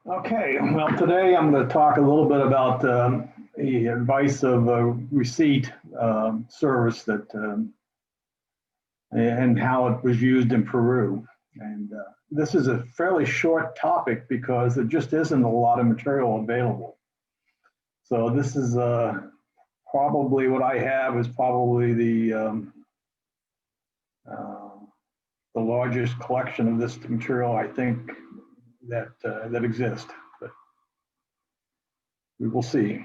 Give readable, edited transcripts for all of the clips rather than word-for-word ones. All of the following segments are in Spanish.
Okay, well, today I'm going to talk a little bit about the advice of receipt service that and how it was used in Peru. And this is a fairly short topic because there just isn't a lot of material available. So this is probably what I have is probably uh, the largest collection of this material I think that exists. But we will see.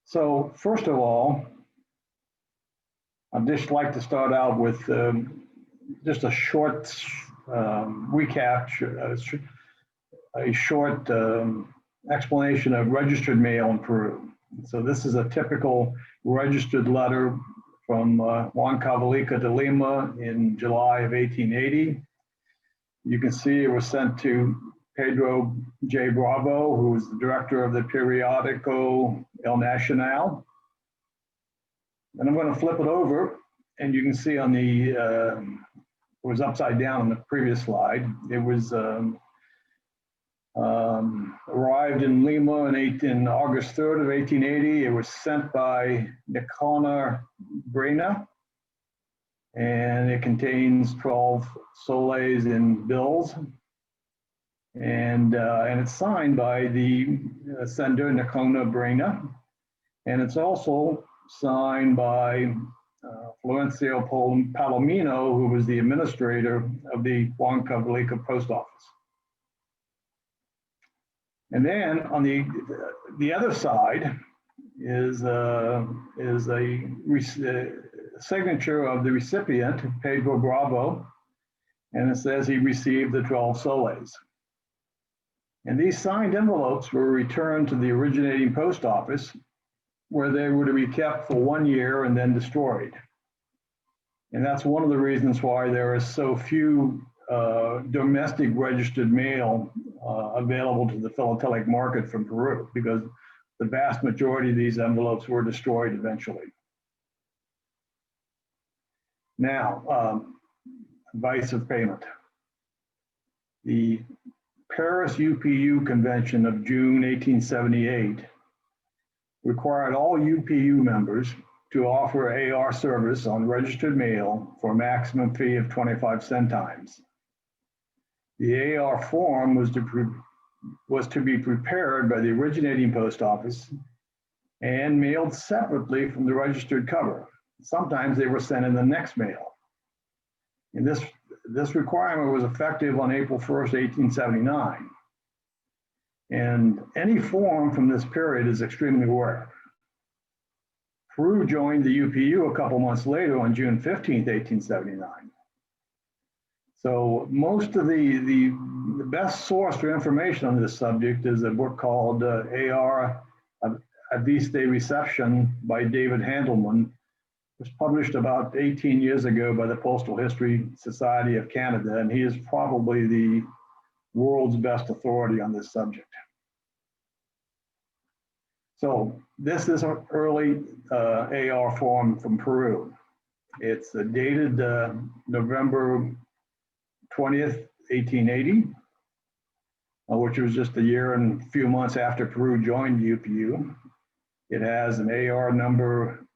So first of all, I'd just like to start out with just a short recap, a short explanation of registered mail in Peru. So this is a typical registered letter from Juan Cavalica de Lima in July of 1880. You can see it was sent to Pedro J. Bravo, who was the director of the periodico El Nacional. And I'm going to flip it over, and you can see on the, it was upside down on the previous slide. It was arrived in Lima in August 3rd of 1880. It was sent by Nicona Brena, and it contains 12 soles in bills. And it's signed by the sender, Nicona Brena, and it's also signed by Florencio Palomino, who was the administrator of the Juan Cavalica post office. And then on the other side is a signature of the recipient, Pedro Bravo, and it says he received the 12 soles. And these signed envelopes were returned to the originating post office, where they were to be kept for 1 year and then destroyed. And that's one of the reasons why there are so few domestic registered mail available to the philatelic market from Peru, because the vast majority of these envelopes were destroyed eventually. Now, advice of payment. The Paris UPU Convention of June 1878 required all UPU members to offer AR service on registered mail for a maximum fee of 25 centimes. The AR form was to be prepared by the originating post office and mailed separately from the registered cover. Sometimes they were sent in the next mail. And this requirement was effective on April 1st, 1879. And any form from this period is extremely rare. Peru joined the UPU a couple months later on June 15th, 1879. So most of the best source for information on this subject is a book called AR Avis de Reception by David Handelman. It was published about 18 years ago by the Postal History Society of Canada, and he is probably the world's best authority on this subject. So this is an early AR form from Peru. It's dated November 20th, 1880, which was just a year and a few months after Peru joined UPU. It has an AR number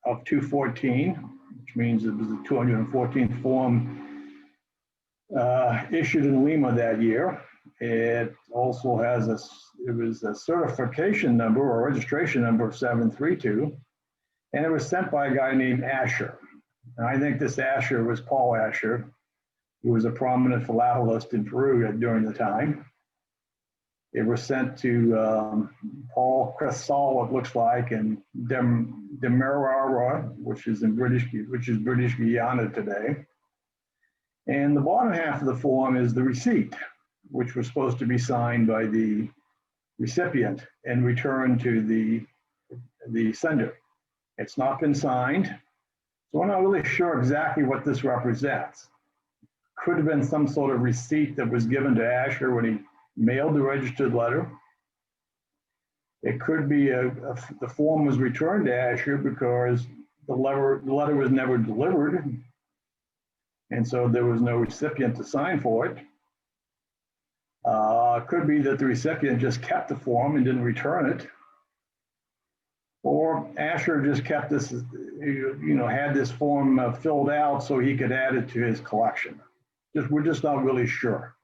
of 214, which means it was the 214th form issued in Lima that year. It also has it was a certification number or registration number of 732, and it was sent by a guy named Asher. And I think this Asher was Paul Asher, who was a prominent philatelist in Peru during the time. It was sent to Paul Cressall, it looks like, in Demerara, which is British Guiana today. And the bottom half of the form is the receipt, which was supposed to be signed by the recipient and returned to the sender. It's not been signed, so we're not really sure exactly what this represents. Could have been some sort of receipt that was given to Asher when he mailed the registered letter. It could be the form was returned to Asher because the letter was never delivered, and so there was no recipient to sign for it. Could be that the recipient just kept the form and didn't return it. Or Asher just kept this, had this form filled out so he could add it to his collection. We're just not really sure.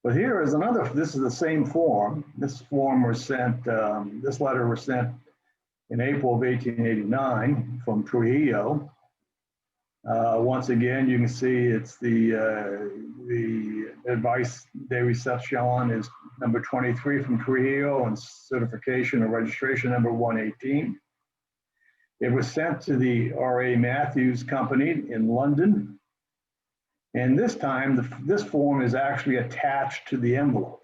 But here is another, this is the same form. This form was sent, this letter was sent in April of 1889 from Trujillo. Once again, you can see it's the advice de reception is number 23 from Trujillo and certification or registration number 118. It was sent to the R.A. Matthews Company in London. And this time, this form is actually attached to the envelope.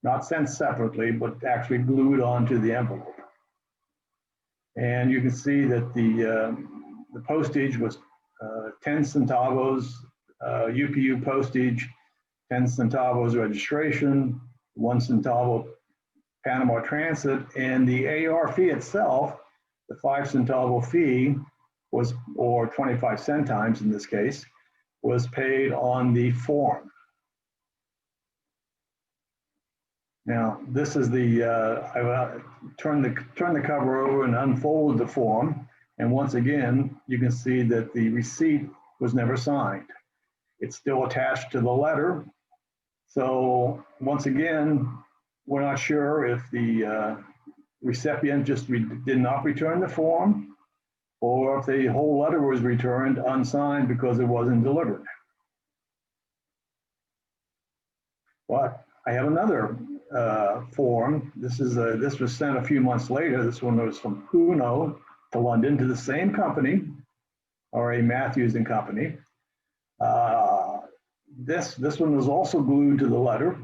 Not sent separately, but actually glued onto the envelope. And you can see that the postage was 10 centavos, UPU postage, 10 centavos registration, 1 centavo Panama Transit, and the AR fee itself, the 5 centavo fee was, or 25 centimes in this case, was paid on the form. Now, this is the, I turn the cover over and unfold the form. And once again, you can see that the receipt was never signed. It's still attached to the letter. So once again, we're not sure if the recipient just did not return the form, or if the whole letter was returned unsigned because it wasn't delivered. But I have another form. This was sent a few months later. This one was from Puno to London to the same company, R.A. Matthews and Company. This one was also glued to the letter.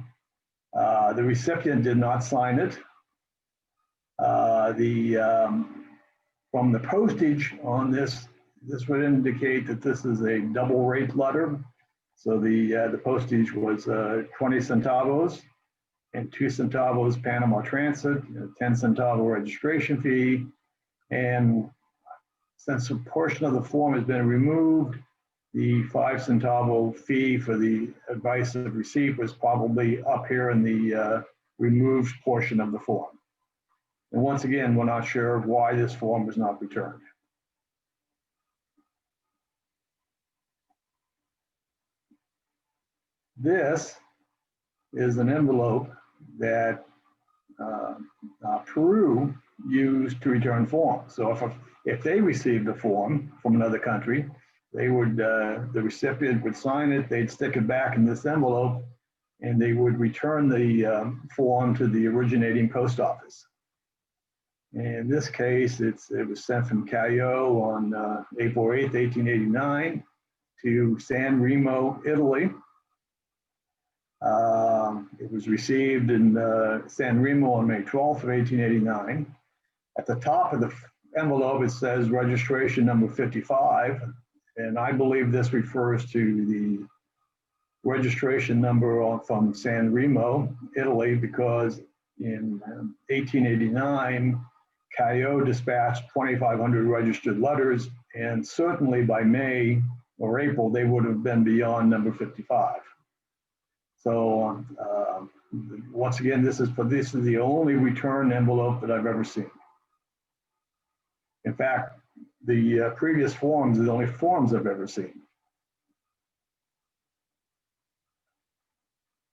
The recipient did not sign it. From the postage on this would indicate that this is a double rate letter. So the postage was 20 centavos and 2 centavos Panama Transit, 10 centavo registration fee. And since a portion of the form has been removed, the 5 centavo fee for the advice of receipt was probably up here in the removed portion of the form. And once again, we're not sure why this form was not returned. This is an envelope that Peru used to return forms. So if they received a form from another country, they would, the recipient would sign it, they'd stick it back in this envelope, and they would return the form to the originating post office. In this case, it was sent from Caio on April 8th, 1889 to San Remo, Italy. It was received in San Remo on May 12th of 1889. At the top of the envelope, it says registration number 55. And I believe this refers to the registration number from San Remo, Italy, because in 1889, Caio dispatched 2,500 registered letters, and certainly by May or April, they would have been beyond number 55. So once again, this is the only return envelope that I've ever seen. In fact, the previous forms are the only forms I've ever seen.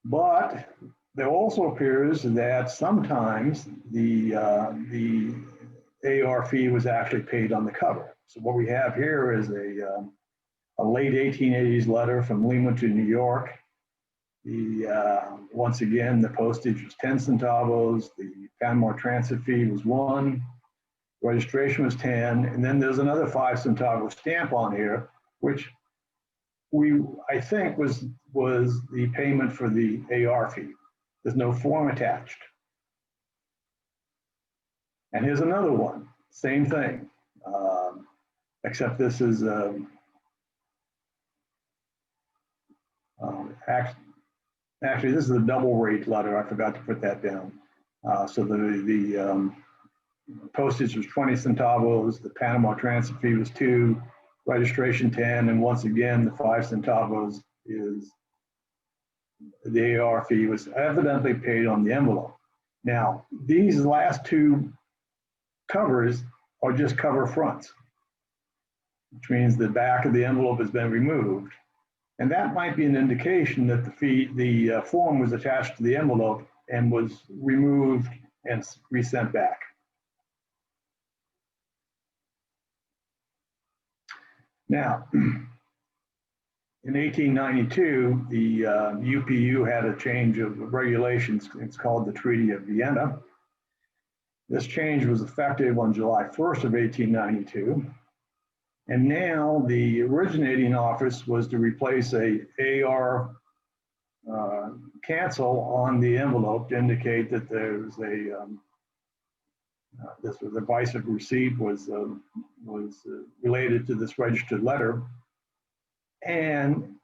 But there also appears that sometimes the AR fee was actually paid on the cover. So what we have here is a late 1880s letter from Lima to New York. Once again, the postage was 10 centavos, the Panama Transit fee was 1, registration was 10, and then there's another 5 centavo stamp on here, which I think was the payment for the AR fee. There's no form attached. And here's another one, same thing, except this is actually this is a double rate letter. I forgot to put that down. So the postage was 20 centavos, the Panama Transit fee was 2, registration 10, and once again, the 5 centavos is the AR fee was evidently paid on the envelope. Now, these last two covers are just cover fronts, which means the back of the envelope has been removed. And that might be an indication that the form was attached to the envelope and was removed and resent back. Now, in 1892, the UPU had a change of regulations. It's called the Treaty of Vienna. This change was effective on July 1st of 1892. And now the originating office was to replace a AR cancel on the envelope to indicate that there was this was a advice of receipt was related to this registered letter. And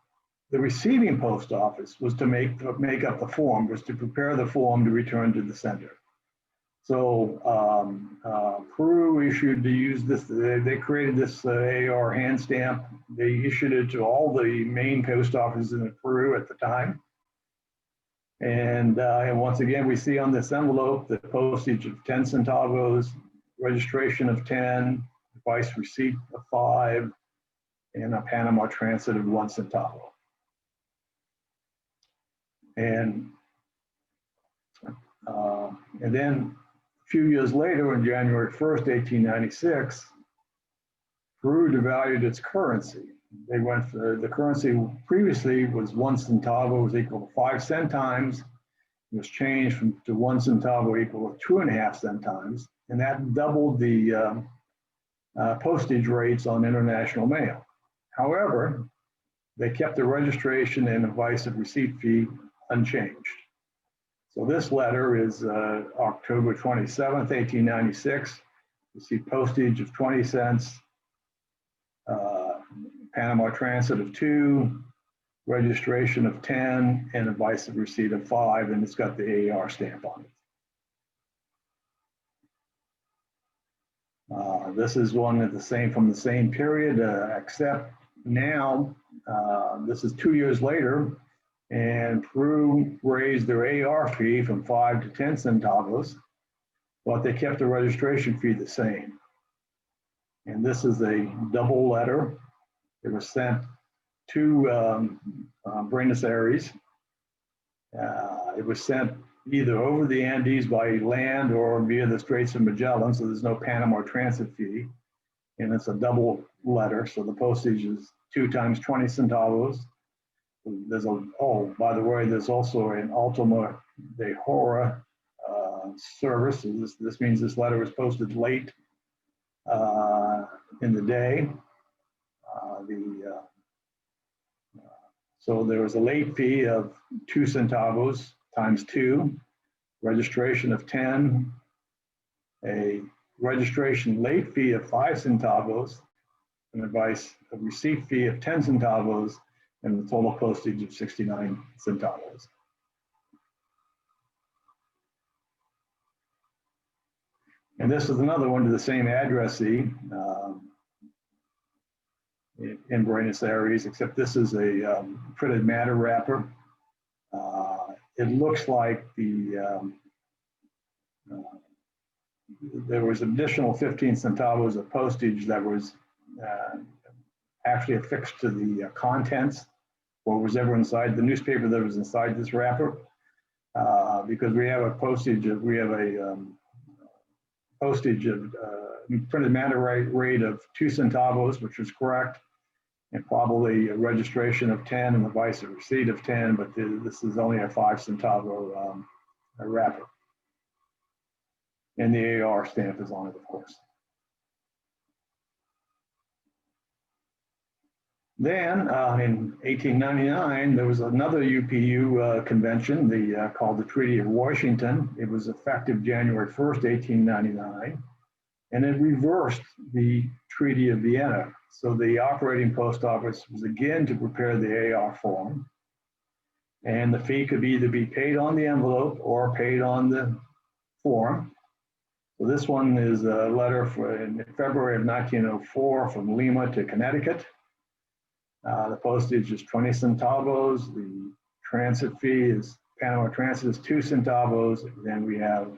the receiving post office was to make up the form, was to prepare the form to return to the sender. So Peru issued to use this, they created this AR hand stamp. They issued it to all the main post offices in Peru at the time. And once again, we see on this envelope the postage of 10 centavos, registration of 10, advice receipt of 5, and a Panama transit of 1 centavo. And then a few years later, on January 1st, 1896, Peru devalued its currency. They went for the currency previously was 1 centavo was equal to 5 centimes. It was changed to 1 centavo equal to 2.5 centimes, and that doubled the postage rates on international mail. However, they kept the registration and advice of receipt fee unchanged. So this letter is October 27th, 1896. You see postage of 20 cents, Panama transit of 2, registration of 10, and advice of receipt of 5, and it's got the AR stamp on it. This is one of the same from the same period, except now this is 2 years later, and Peru raised their AR fee from 5 to 10 centavos, but they kept the registration fee the same. And this is a double letter. It was sent to Buenos Aires. It was sent either over the Andes by land or via the Straits of Magellan, so there's no Panama transit fee. And it's a double letter, so the postage is 2 times 20 centavos. There's by the way, there's also an Ultima de Hora service. This means this letter was posted late in the day. So there was a late fee of 2 centavos times 2, registration of 10, a registration late fee of 5 centavos, an advice of receipt fee of 10 centavos, and the total postage of 69 centavos. And this is another one to the same addressee in Buenos Aires, except this is a printed matter wrapper. It looks like there was additional 15 centavos of postage that was actually affixed to the contents, what was ever inside the newspaper that was inside this wrapper, because we have a postage of printed matter rate of 2 centavos, which was correct, and probably a registration of 10 and the advice of receipt of 10, but this is only a 5 centavo wrapper. And the AR stamp is on it, of course. Then in 1899, there was another UPU convention, called the Treaty of Washington. It was effective January 1st, 1899, and it reversed the Treaty of Vienna. So the operating post office was again to prepare the AR form, and the fee could either be paid on the envelope or paid on the form. So this one is a letter in February of 1904 from Lima to Connecticut. The postage is 20 centavos. The transit fee is, Panama Transit is 2 centavos. Then we have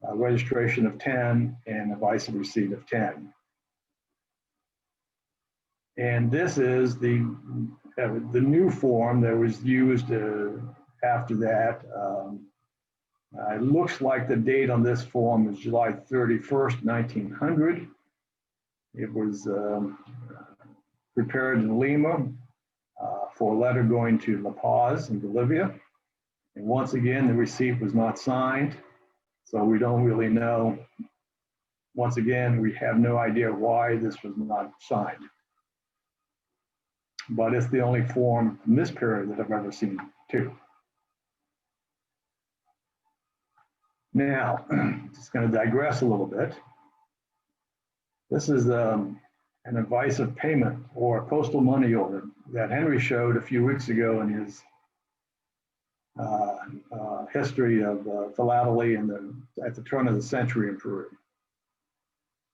a registration of 10 and a advice of receipt of 10. And this is the new form that was used after that. It looks like the date on this form is July 31st, 1900. It was prepared in Lima for a letter going to La Paz in Bolivia. And once again, the receipt was not signed, so we don't really know. Once again, we have no idea why this was not signed. But it's the only form from this period that I've ever seen too. Now, just going to digress a little bit. This is an advice of payment or a postal money order that Henry showed a few weeks ago in his history of philately at the turn of the century in Peru.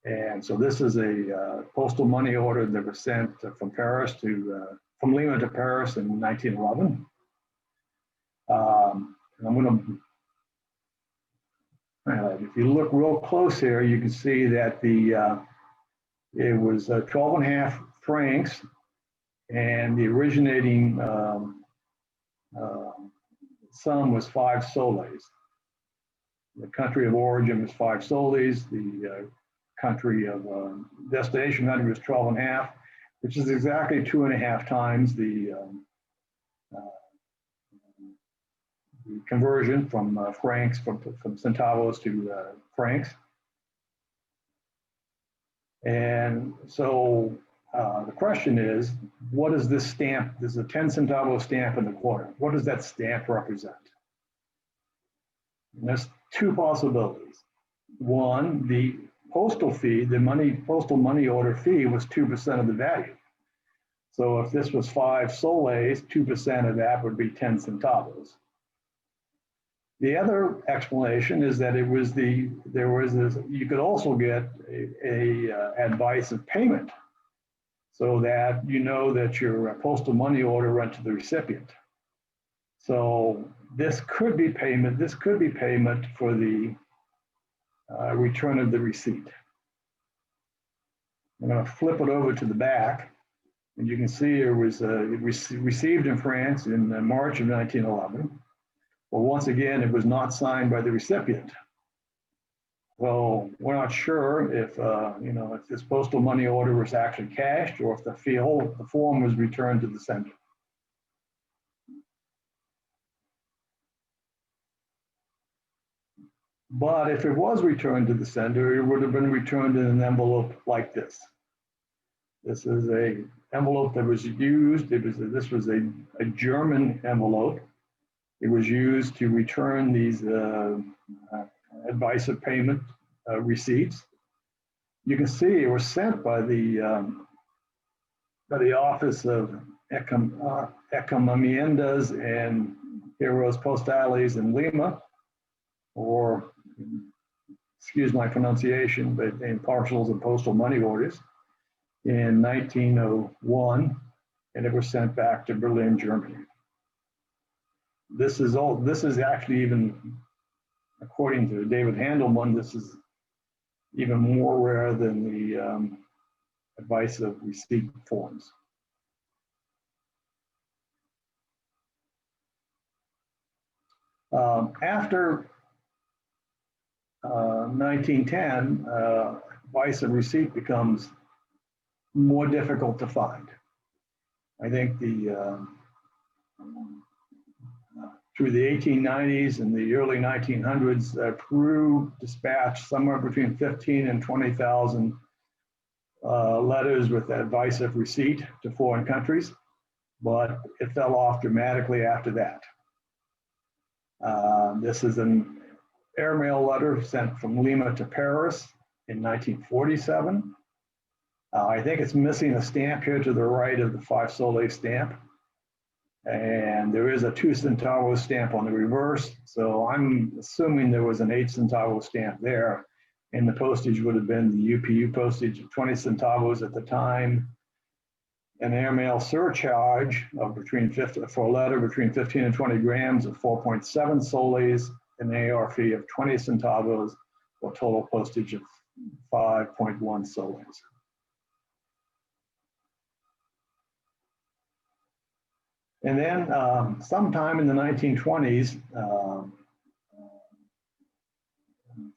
And so this is a postal money order that was sent from Lima to Paris in 1911. And I'm going to if you look real close here, you can see that it was 12.5 francs, and the originating sum was 5 soles. The country of origin was 5 soles. The country of destination country was 12.5, which is exactly 2.5 times the conversion from francs, from centavos to francs. And so the question is, what is this stamp? There's a 10 centavo stamp in the corner. What does that stamp represent? And there's 2 possibilities. One, the postal fee, postal money order fee was 2% of the value. So if this was 5 soles, 2% of that would be 10 centavos. The other explanation is that you could also get a advice of payment, so that you know that your postal money order went to the recipient. So this could be payment. This could be payment for the return of the receipt. I'm going to flip it over to the back, and you can see it was received in France in March of 1911. Well, once again, it was not signed by the recipient. Well, we're not sure if if this postal money order was actually cashed, or if the form was returned to the sender. But if it was returned to the sender, it would have been returned in an envelope like this. This is an envelope that was used. This was a German envelope. It was used to return these advice of payment receipts. You can see it was sent by the Office of Encomiendas and Giros Postales in Lima, or excuse my pronunciation, but in parcels and postal money orders in 1901, and it was sent back to Berlin, Germany. This is actually, even according to David Handelman, this is even more rare than the advice of receipt forms. After 1910, advice of receipt becomes more difficult to find. I think through the 1890s and the early 1900s, Peru dispatched somewhere between 15 and 20,000 letters with advice of receipt to foreign countries, but it fell off dramatically after that. This is an airmail letter sent from Lima to Paris in 1947. I think it's missing a stamp here to the right of the 5 Soles stamp. And there is a 2 centavo stamp on the reverse. So I'm assuming there was an 8 centavo stamp there. And the postage would have been the UPU postage of 20 centavos at the time. an airmail surcharge of for a letter between 15 and 20 grams of 4.7 soles, an AR fee of 20 centavos, or total postage of 5.1 soles. And then sometime in the 1920s,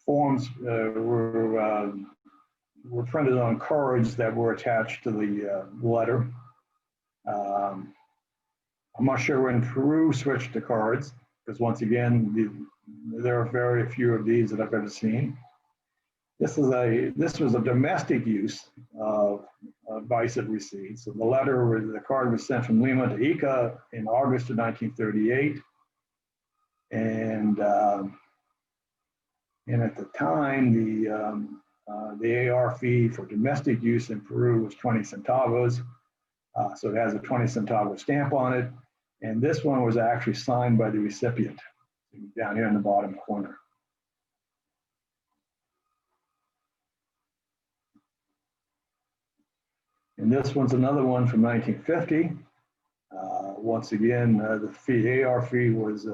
forms were printed on cards that were attached to the letter. I'm not sure when Peru switched to cards, because once again, there are very few of these that I've ever seen. This was a domestic use of bicep receipts. So the card was sent from Lima to Ica in August of 1938. And at the time, the AR fee for domestic use in Peru was 20 centavos. So it has a 20 centavo stamp on it. And this one was actually signed by the recipient down here in the bottom corner. And this one's another one from 1950. Once again, the AR fee was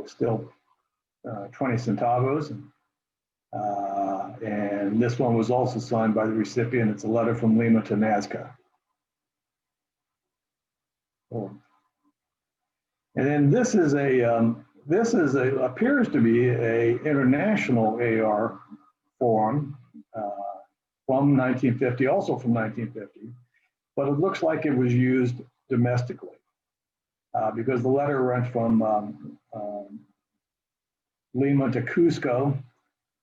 still 20 centavos. And this one was also signed by the recipient. It's a letter from Lima to Nazca. Oh. And then this appears to be a international AR form from 1950, also from 1950, but it looks like it was used domestically because the letter went from Lima to Cusco.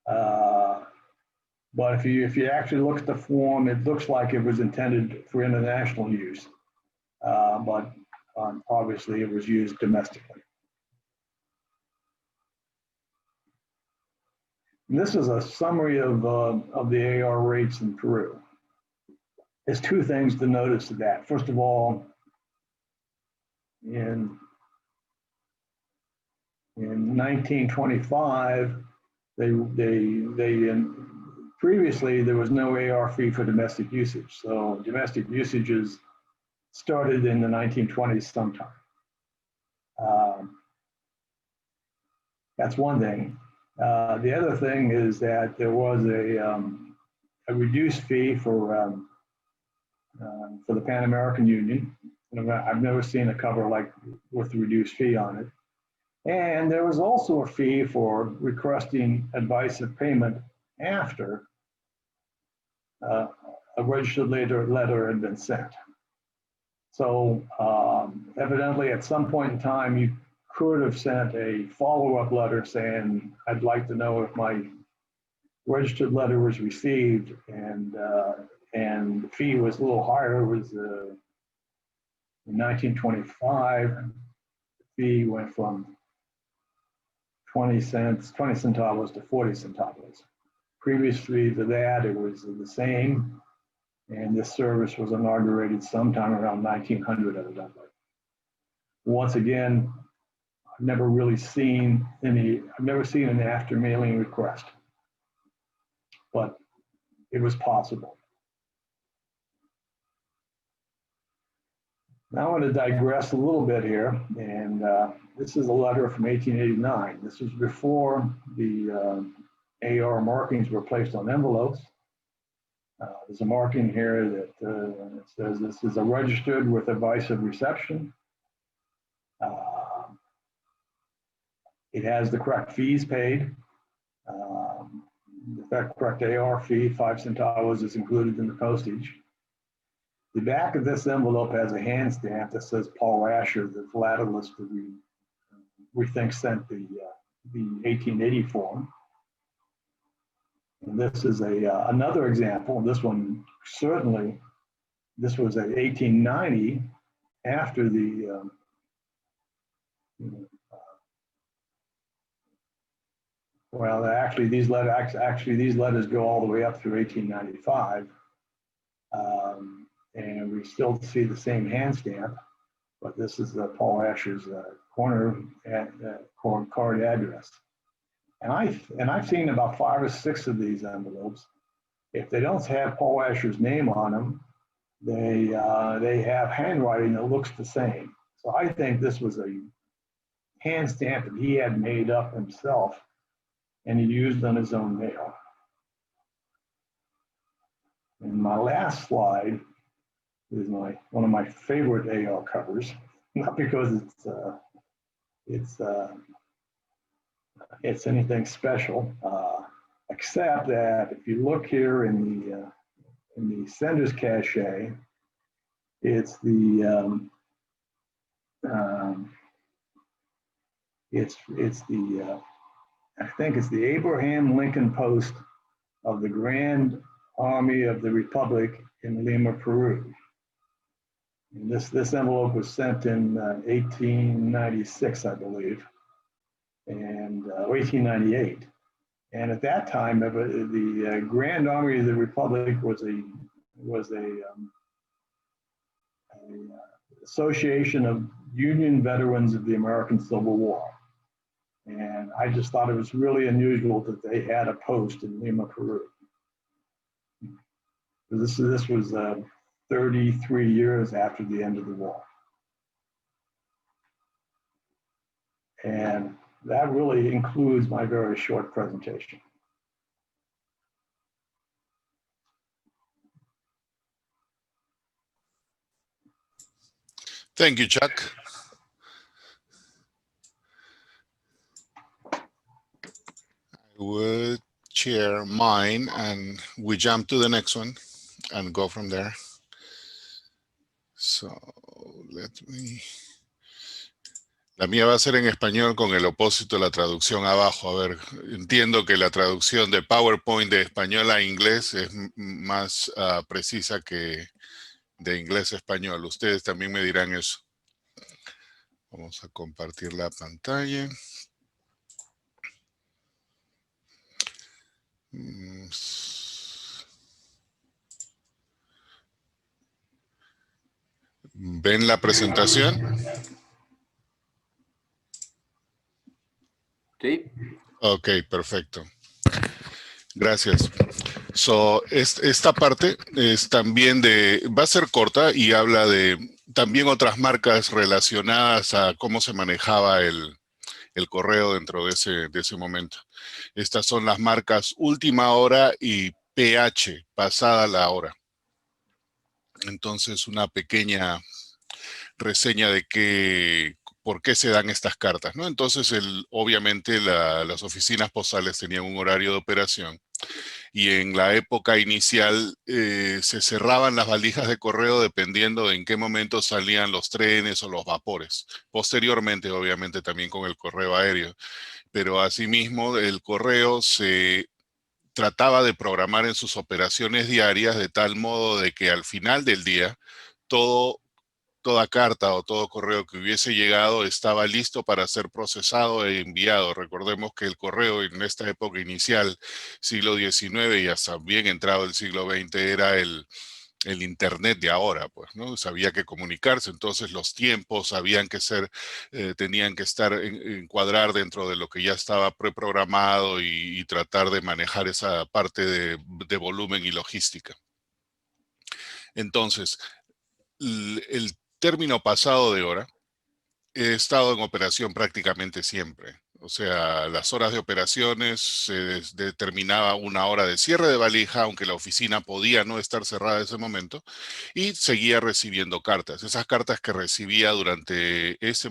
But if you actually look at the form, it looks like it was intended for international use, but obviously it was used domestically. And this is a summary of the AR rates in Peru. There's two things to notice to that. First of all, in 1925, previously there was no AR fee for domestic usage. So domestic usages started in the 1920s sometime. That's one thing. The other thing is that there was a reduced fee for the Pan American Union. I've never seen a cover like with a reduced fee on it. And there was also a fee for requesting advice of payment after a registered letter had been sent. So evidently at some point in time, you could have sent a follow-up letter saying, I'd like to know if my registered letter was received, and the fee was a little higher. It was in 1925, the fee went from 20 centavos to 40 centavos. Previously to that, it was the same, and this service was inaugurated sometime around 1900 evidently. Once again, I've never seen an after mailing request, but it was possible. Now I want to digress a little bit here, and this is a letter from 1889. This was before the AR markings were placed on envelopes. There's a marking here that says this is a registered with advice of reception. It has the correct fees paid. The correct AR fee, 5 centavos, is included in the postage. The back of this envelope has a hand stamp that says Paul Asher, the philatelist that we think sent the 1880 form. And this is another example. This one certainly, this was at 1890 after the well, actually these letters go all the way up through 1895, and we still see the same hand stamp, but this is Paul Asher's corner card address. And I've seen about 5 or 6 of these envelopes. If they don't have Paul Asher's name on them, they have handwriting that looks the same. So I think this was a hand stamp that he had made up himself and he used on his own mail. And my last slide is one of my favorite AR covers, not because it's anything special, except that if you look here in the sender's cache, it's the I think it's the Abraham Lincoln Post of the Grand Army of the Republic in Lima, Peru. And this envelope was sent in 1896, I believe, and 1898. And at that time, the Grand Army of the Republic was a association of Union veterans of the American Civil War. And I just thought it was really unusual that they had a post in Lima, Peru. This was 33 years after the end of the war. And that really includes my very short presentation. Thank you, Chuck. I would share mine and we jump to the next one and go from there. So, La mía va a ser en español con el opósito de la traducción abajo. A ver, entiendo que la traducción de PowerPoint de español a inglés es más precisa que de inglés a español. Ustedes también me dirán eso. Vamos a compartir la pantalla. ¿Ven la presentación? Sí. Ok, perfecto. Gracias. So, esta parte es también va a ser corta y habla de también otras marcas relacionadas a cómo se manejaba el correo dentro de ese momento. Estas son las marcas última hora y PH, pasada la hora. Entonces, una pequeña reseña de por qué se dan estas cartas, ¿no? Entonces, obviamente las oficinas postales tenían un horario de operación y en la época inicial se cerraban las valijas de correo dependiendo de en qué momento salían los trenes o los vapores. Posteriormente, obviamente, también con el correo aéreo. Pero asimismo, el correo se trataba de programar en sus operaciones diarias de tal modo de que al final del día toda carta o todo correo que hubiese llegado estaba listo para ser procesado e enviado. Recordemos que el correo en esta época inicial, siglo XIX y hasta bien entrado el siglo XX, era el internet de ahora, pues, ¿no? Sabía que comunicarse, entonces los tiempos tenían que encuadrar dentro de lo que ya estaba preprogramado y tratar de manejar esa parte de volumen y logística. Entonces, el término pasado de hora he estado en operación prácticamente siempre. O sea, las horas de operaciones se determinaba una hora de cierre de valija, aunque la oficina podía no estar cerrada en ese momento, y seguía recibiendo cartas. Esas cartas que recibía durante ese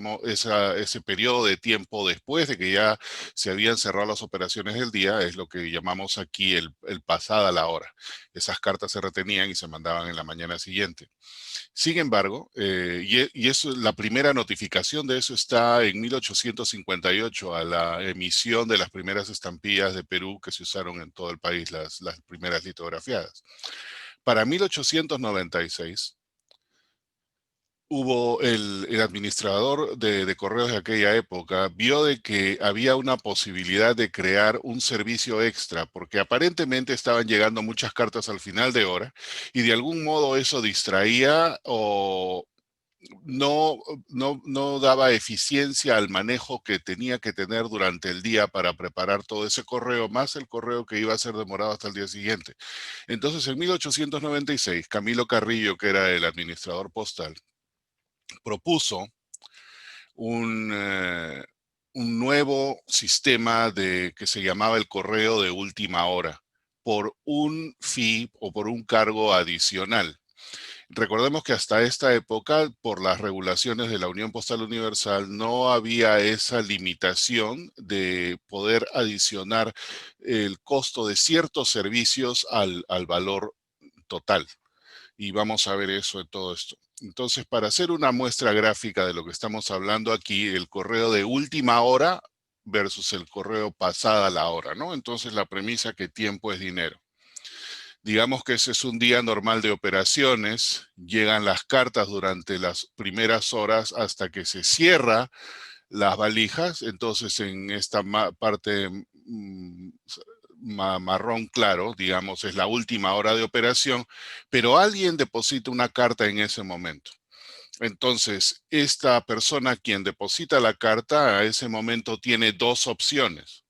periodo de tiempo después de que ya se habían cerrado las operaciones del día es lo que llamamos aquí el pasada la hora. Esas cartas se retenían y se mandaban en la mañana siguiente. Sin embargo, la primera notificación de eso está en 1858, a la emisión de las primeras estampillas de Perú que se usaron en todo el país, las primeras litografiadas. Para 1896, el administrador de correos de aquella época vio de que había una posibilidad de crear un servicio extra, porque aparentemente estaban llegando muchas cartas al final de hora y de algún modo eso distraía o no daba eficiencia al manejo que tenía que tener durante el día para preparar todo ese correo, más el correo que iba a ser demorado hasta el día siguiente. Entonces, en 1896, Camilo Carrillo, que era el administrador postal, propuso un, un nuevo sistema que se llamaba el correo de última hora, por un fee o por un cargo adicional. Recordemos que hasta esta época, por las regulaciones de la Unión Postal Universal, no había esa limitación de poder adicionar el costo de ciertos servicios al valor total. Y vamos a ver eso en todo esto. Entonces, para hacer una muestra gráfica de lo que estamos hablando aquí, el correo de última hora versus el correo pasada la hora, ¿no? Entonces, la premisa que tiempo es dinero. Digamos que ese es un día normal de operaciones, llegan las cartas durante las primeras horas hasta que se cierra las valijas, entonces en esta parte marrón claro, digamos, es la última hora de operación, pero alguien deposita una carta en ese momento. Entonces, esta persona quien deposita la carta a ese momento tiene dos opciones.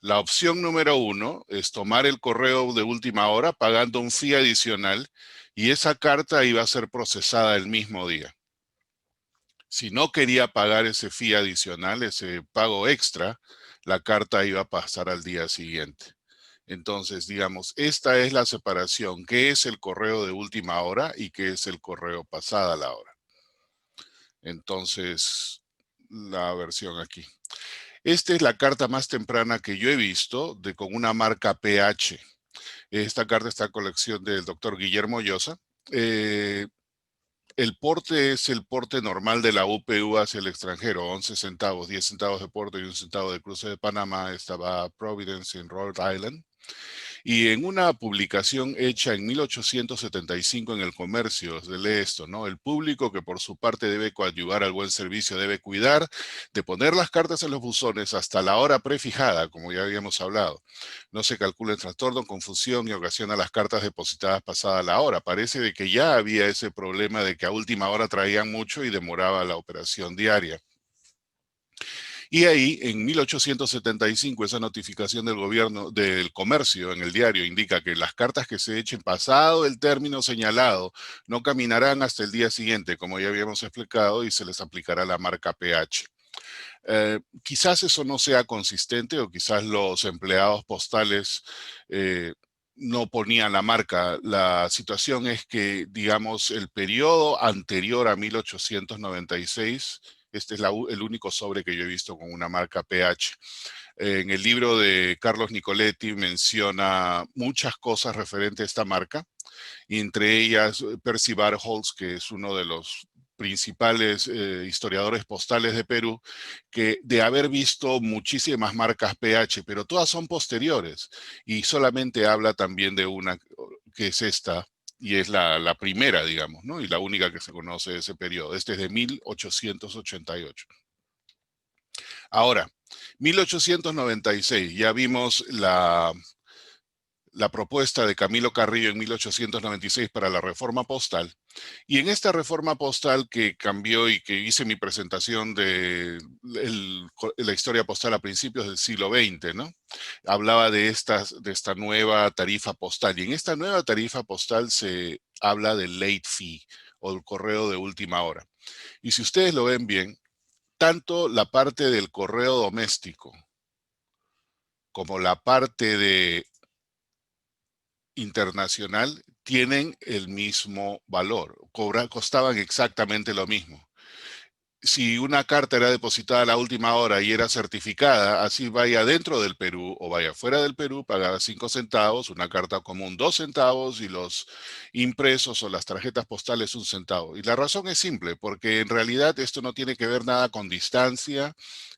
La opción número uno es tomar el correo de última hora pagando un fee adicional y esa carta iba a ser procesada el mismo día. Si no quería pagar ese fee adicional, ese pago extra, la carta iba a pasar al día siguiente. Entonces, digamos, esta es la separación. ¿Qué es el correo de última hora y qué es el correo pasada la hora? Entonces, la versión aquí. Esta es la carta más temprana que yo he visto con una marca PH. Esta carta está en colección del doctor Guillermo Llosa. El porte es el porte normal de la UPU hacia el extranjero, 11 centavos, 10 centavos de porte y 1 centavo de cruce de Panamá. Estaba Providence en Rhode Island. Y en una publicación hecha en 1875 en El Comercio, se lee esto, ¿no? El público que por su parte debe coadyuvar al buen servicio, debe cuidar de poner las cartas en los buzones hasta la hora prefijada, como ya habíamos hablado. No se calcula el trastorno, confusión y ocasiona las cartas depositadas pasada la hora. Parece de que ya había ese problema de que a última hora traían mucho y demoraba la operación diaria. Y ahí, en 1875, esa notificación del gobierno, del comercio en el diario, indica que las cartas que se echen pasado el término señalado no caminarán hasta el día siguiente, como ya habíamos explicado, y se les aplicará la marca PH. Quizás eso no sea consistente o quizás los empleados postales no ponían la marca. La situación es que, digamos, el periodo anterior a 1896, este es el único sobre que yo he visto con una marca PH. En el libro de Carlos Nicoletti menciona muchas cosas referentes a esta marca, y entre ellas Percy Barholtz, que es uno de los principales historiadores postales de Perú, que de haber visto muchísimas marcas PH, pero todas son posteriores, y solamente habla también de una que es esta, y es la primera, digamos, ¿no? Y la única que se conoce de ese periodo. Este es de 1888. Ahora, 1896, ya vimos la propuesta de Camilo Carrillo en 1896 para la reforma postal. Y en esta reforma postal que cambió y que hice mi presentación de la historia postal a principios del siglo XX, ¿no? Hablaba de esta nueva tarifa postal. Y en esta nueva tarifa postal se habla del late fee o el correo de última hora. Y si ustedes lo ven bien, tanto la parte del correo doméstico como la parte de internacional tienen el mismo valor, costaban exactamente lo mismo. Si una carta era depositada a la última hora y era certificada, así vaya dentro del Perú o vaya fuera del Perú, pagaba 5 centavos, una carta común 2 centavos y los impresos o las tarjetas postales 1 centavo. Y la razón es simple, porque en realidad esto no tiene que ver nada con distancia,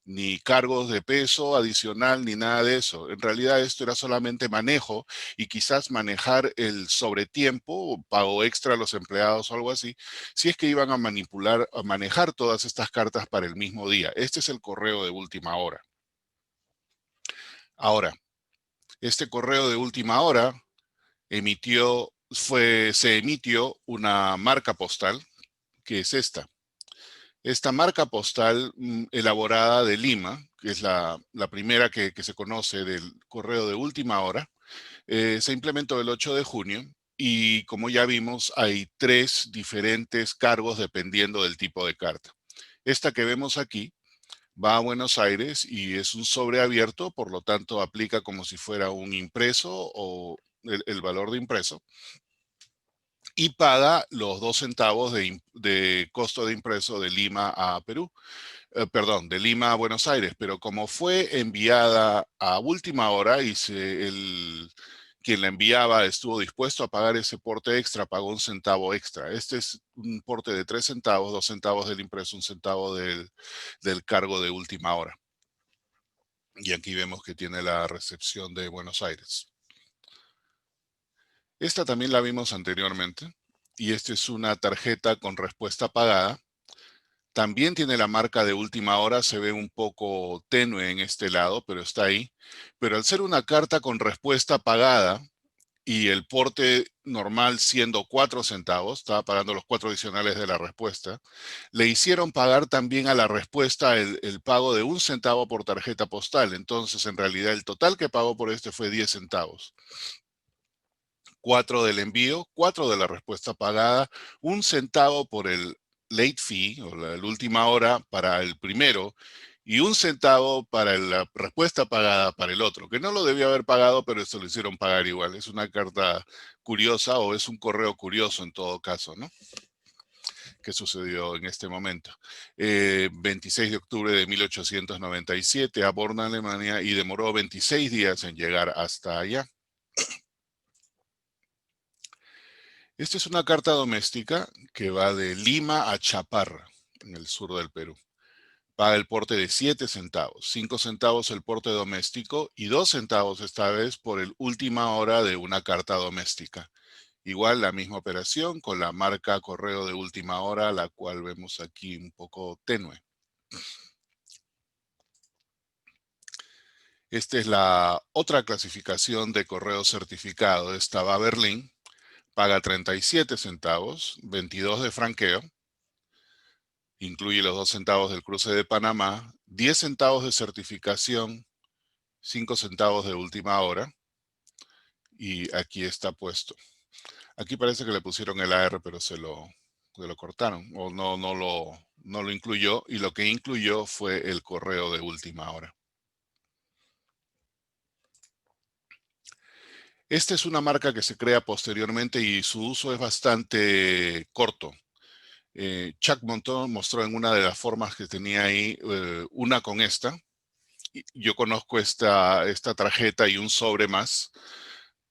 ni cargos de peso adicional, ni nada de eso. En realidad esto era solamente manejo y quizás manejar el sobretiempo, pago extra a los empleados o algo así, si es que iban a manipular, a manejar todas estas cartas para el mismo día. Este es el correo de última hora. Ahora, este correo de última hora se emitió una marca postal que es esta. Esta marca postal elaborada de Lima, que es la primera que se conoce del correo de última hora, se implementó el 8 de junio y como ya vimos hay 3 diferentes cargos dependiendo del tipo de carta. Esta que vemos aquí va a Buenos Aires y es un sobre abierto, por lo tanto aplica como si fuera un impreso o el valor de impreso y paga los 2 centavos de costo de impreso de Lima a Perú. Perdón, de Lima a Buenos Aires, pero como fue enviada a última hora y quien la enviaba estuvo dispuesto a pagar ese porte extra, pagó 1 centavo extra. Este es un porte de 3 centavos, 2 centavos del impreso, 1 centavo del cargo de última hora. Y aquí vemos que tiene la recepción de Buenos Aires. Esta también la vimos anteriormente y esta es una tarjeta con respuesta pagada. También tiene la marca de última hora, se ve un poco tenue en este lado, pero está ahí. Pero al ser una carta con respuesta pagada y el porte normal siendo 4 centavos, estaba pagando los 4 adicionales de la respuesta, le hicieron pagar también a la respuesta el pago de 1 centavo por tarjeta postal. Entonces, en realidad, el total que pagó por este fue 10 centavos. 4 del envío, 4 de la respuesta pagada, 1 centavo por el late fee o la última hora para el primero y 1 centavo para la respuesta pagada para el otro, que no lo debió haber pagado, pero esto lo hicieron pagar igual. Es una carta curiosa o es un correo curioso en todo caso, ¿no? Que sucedió en este momento. 26 de octubre de 1897 a Born, Alemania, y demoró 26 días en llegar hasta allá. Esta es una carta doméstica que va de Lima a Chaparra, en el sur del Perú. Paga el porte de 7 centavos, 5 centavos el porte doméstico y 2 centavos esta vez por el última hora de una carta doméstica. Igual la misma operación con la marca correo de última hora, la cual vemos aquí un poco tenue. Esta es la otra clasificación de correo certificado. Esta va a Berlín. Paga 37 centavos, 22 de franqueo, incluye los 2 centavos del cruce de Panamá, 10 centavos de certificación, 5 centavos de última hora, y aquí está puesto. Aquí parece que le pusieron el AR, pero se lo cortaron, o no lo incluyó, y lo que incluyó fue el correo de última hora. Esta es una marca que se crea posteriormente y su uso es bastante corto. Chuck mostró en una de las formas que tenía ahí, una con esta. Yo conozco esta tarjeta y un sobre más,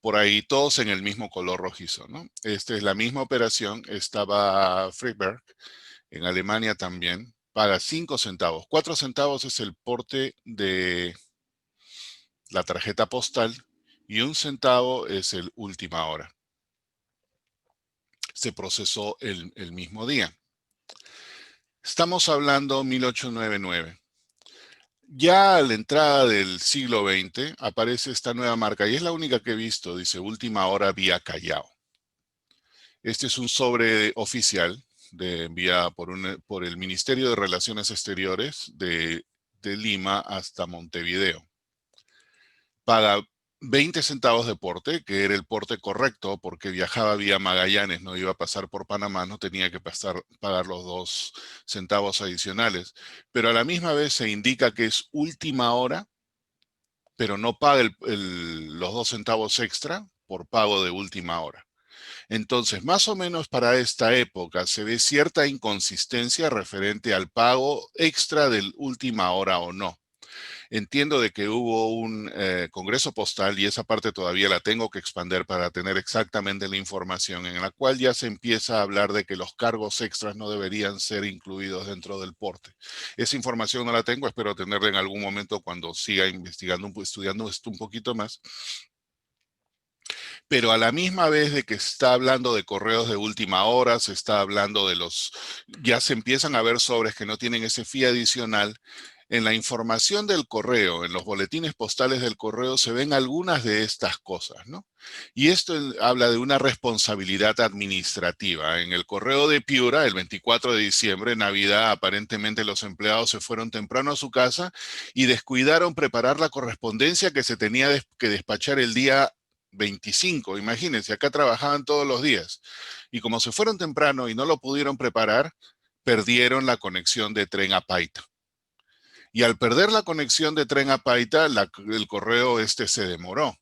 por ahí todos en el mismo color rojizo, ¿no? Esta es la misma operación, estaba Friedberg, en Alemania también, paga 5 centavos. 4 centavos es el porte de la tarjeta postal y 1 centavo es el última hora. Se procesó el mismo día. Estamos hablando 1899. Ya a la entrada del siglo XX aparece esta nueva marca y es la única que he visto, dice última hora vía Callao. Este es un sobre oficial enviado por el Ministerio de Relaciones Exteriores de Lima hasta Montevideo. Paga 20 centavos de porte, que era el porte correcto porque viajaba vía Magallanes, no iba a pasar por Panamá, no tenía que pagar los 2 centavos adicionales. Pero a la misma vez se indica que es última hora, pero no paga los 2 centavos extra por pago de última hora. Entonces, más o menos para esta época se ve cierta inconsistencia referente al pago extra del última hora o no. Entiendo de que hubo un congreso postal y esa parte todavía la tengo que expander para tener exactamente la información en la cual ya se empieza a hablar de que los cargos extras no deberían ser incluidos dentro del porte. Esa información no la tengo, espero tenerla en algún momento cuando siga investigando, estudiando esto un poquito más. Pero a la misma vez de que se está hablando de correos de última hora, se está hablando de ya se empiezan a ver sobres que no tienen ese fee adicional. En la información del correo, en los boletines postales del correo, se ven algunas de estas cosas, ¿no? Y esto habla de una responsabilidad administrativa. En el correo de Piura, el 24 de diciembre, Navidad, aparentemente los empleados se fueron temprano a su casa y descuidaron preparar la correspondencia que se tenía que despachar el día 25. Imagínense, acá trabajaban todos los días. Y como se fueron temprano y no lo pudieron preparar, perdieron la conexión de tren a Paita. Y al perder la conexión de tren a Paita, el correo se demoró.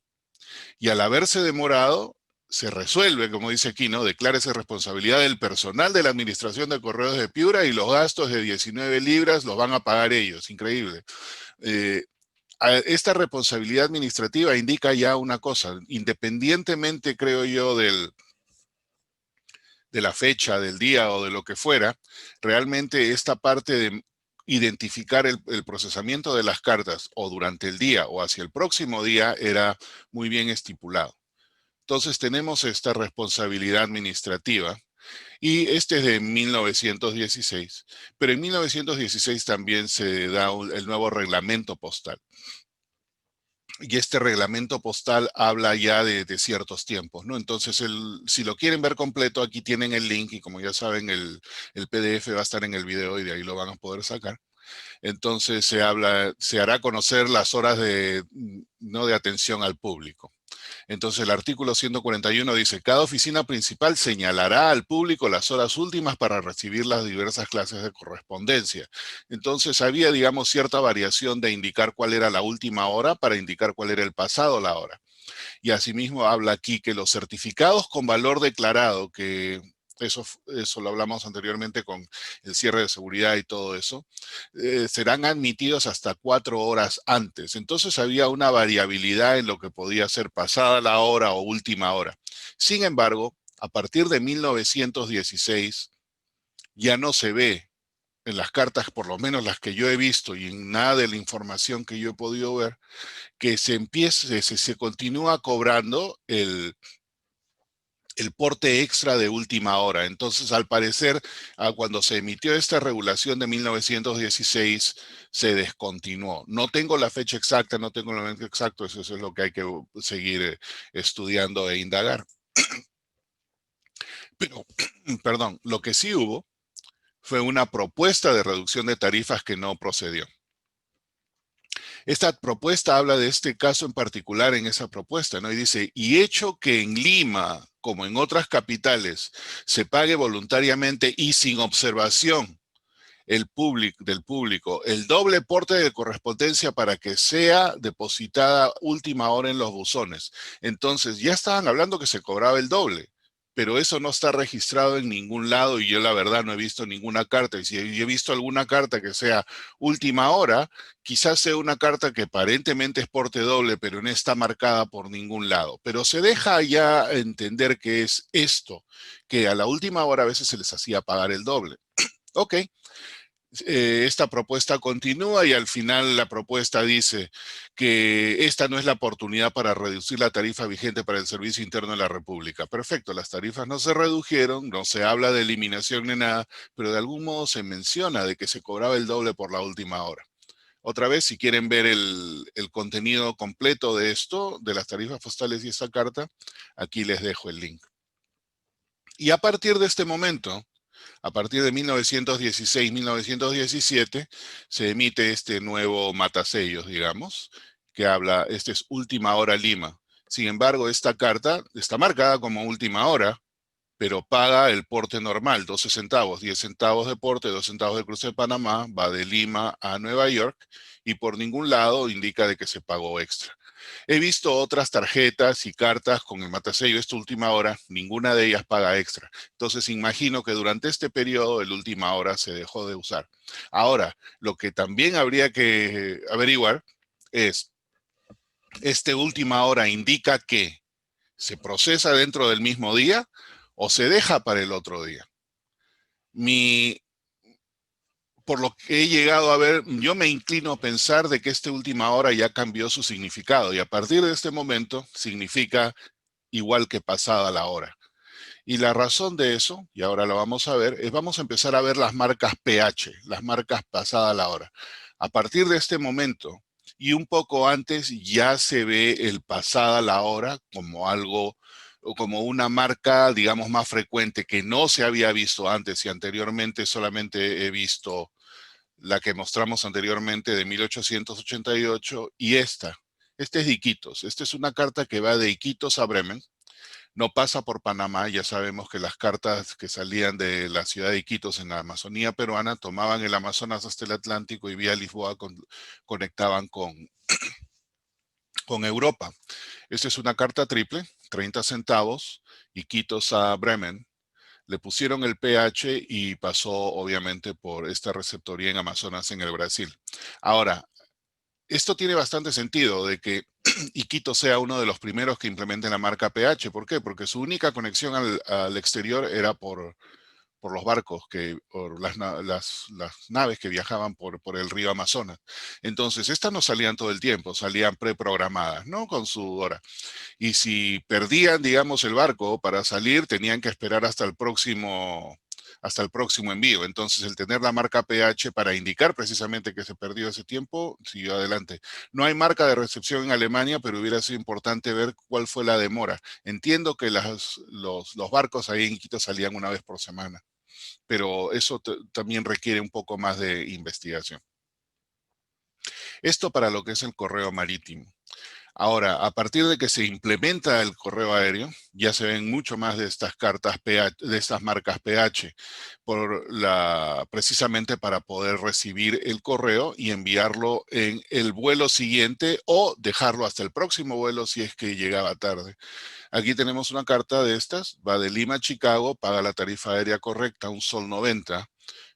Y al haberse demorado, se resuelve, como dice aquí, ¿no? Declárese responsabilidad del personal de la Administración de Correos de Piura y los gastos de 19 libras los van a pagar ellos. Increíble. Esta responsabilidad administrativa indica ya una cosa, independientemente, creo yo, de la fecha, del día o de lo que fuera, realmente esta parte de identificar el procesamiento de las cartas o durante el día o hacia el próximo día era muy bien estipulado. Entonces tenemos esta responsabilidad administrativa y este es de 1916, pero en 1916 también se da el nuevo reglamento postal. Y este reglamento postal habla ya de ciertos tiempos, ¿no? Entonces, si lo quieren ver completo, aquí tienen el link y como ya saben, el PDF va a estar en el video y de ahí lo van a poder sacar. Entonces, se hará conocer las horas no de atención al público. Entonces el artículo 141 dice, cada oficina principal señalará al público las horas últimas para recibir las diversas clases de correspondencia. Entonces había, digamos, cierta variación de indicar cuál era la última hora para indicar cuál era el pasado la hora. Y asimismo habla aquí que los certificados con valor declarado, que eso lo hablamos anteriormente con el cierre de seguridad y todo eso, serán admitidos hasta 4 horas antes. Entonces había una variabilidad en lo que podía ser pasada la hora o última hora. Sin embargo, a partir de 1916 ya no se ve en las cartas, por lo menos las que yo he visto y en nada de la información que yo he podido ver, que se continúa cobrando el porte extra de última hora. Entonces, al parecer, cuando se emitió esta regulación de 1916, se descontinuó. No tengo la fecha exacta, no tengo el momento exacto, eso es lo que hay que seguir estudiando e indagar. Pero, perdón, lo que sí hubo fue una propuesta de reducción de tarifas que no procedió. Esta propuesta habla de este caso en particular en esa propuesta, ¿no? Y dice, y hecho que en Lima, como en otras capitales, se pague voluntariamente y sin observación del público el doble porte de correspondencia para que sea depositada última hora en los buzones. Entonces, ya estaban hablando que se cobraba el doble, pero eso no está registrado en ningún lado y yo la verdad no he visto ninguna carta. Y si he visto alguna carta que sea última hora, quizás sea una carta que aparentemente es porte doble, pero no está marcada por ningún lado. Pero se deja ya entender que es esto, que a la última hora a veces se les hacía pagar el doble. Ok. Esta propuesta continúa y al final la propuesta dice que esta no es la oportunidad para reducir la tarifa vigente para el servicio interno de la República. Perfecto, las tarifas no se redujeron, no se habla de eliminación ni nada, pero de algún modo se menciona de que se cobraba el doble por la última hora. Otra vez, si quieren ver el contenido completo de esto, de las tarifas postales y esta carta, aquí les dejo el link. Y a partir de este momento, a partir de 1916-1917, se emite este nuevo matasellos, digamos, que habla, este es Última Hora Lima. Sin embargo, esta carta está marcada como última hora, pero paga el porte normal, 12 centavos, 10 centavos de porte, 2 centavos de cruce de Panamá, va de Lima a Nueva York, y por ningún lado indica de que se pagó extra. He visto otras tarjetas y cartas con el matasello esta última hora, ninguna de ellas paga extra. Entonces imagino que durante este periodo el última hora se dejó de usar. Ahora, lo que también habría que averiguar es, ¿este última hora indica que se procesa dentro del mismo día o se deja para el otro día? Por lo que he llegado a ver, yo me inclino a pensar de que esta última hora ya cambió su significado y a partir de este momento significa igual que pasada la hora. Y la razón de eso, y ahora lo vamos a ver, es vamos a empezar a ver las marcas PH, las marcas pasada la hora. A partir de este momento y un poco antes ya se ve el pasada la hora como algo, o como una marca, digamos, más frecuente que no se había visto antes, y anteriormente solamente he visto la que mostramos anteriormente de 1888 y esta. Este es de Iquitos. Esta es una carta que va de Iquitos a Bremen. No pasa por Panamá. Ya sabemos que las cartas que salían de la ciudad de Iquitos en la Amazonía peruana tomaban el Amazonas hasta el Atlántico y vía Lisboa conectaban con Europa. Esta es una carta triple, 30 centavos, Iquitos a Bremen. Le pusieron el PH y pasó obviamente por esta receptoría en Amazonas en el Brasil. Ahora, esto tiene bastante sentido de que Iquitos sea uno de los primeros que implementen la marca PH. ¿Por qué? Porque su única conexión al exterior era por los barcos, por las naves que viajaban por el río Amazonas. Entonces, estas no salían todo el tiempo, salían preprogramadas, ¿no? Con su hora. Y si perdían, digamos, el barco para salir, tenían que esperar hasta el próximo envío. Entonces, el tener la marca PH para indicar precisamente que se perdió ese tiempo, siguió adelante. No hay marca de recepción en Alemania, pero hubiera sido importante ver cuál fue la demora. Entiendo que los barcos ahí en Quito salían una vez por semana, pero eso también requiere un poco más de investigación. Esto para lo que es el correo marítimo. Ahora, a partir de que se implementa el correo aéreo, ya se ven mucho más de estas cartas PH, de estas marcas PH, precisamente para poder recibir el correo y enviarlo en el vuelo siguiente o dejarlo hasta el próximo vuelo si es que llegaba tarde. Aquí tenemos una carta de estas, va de Lima a Chicago, paga la tarifa aérea correcta, $1.90.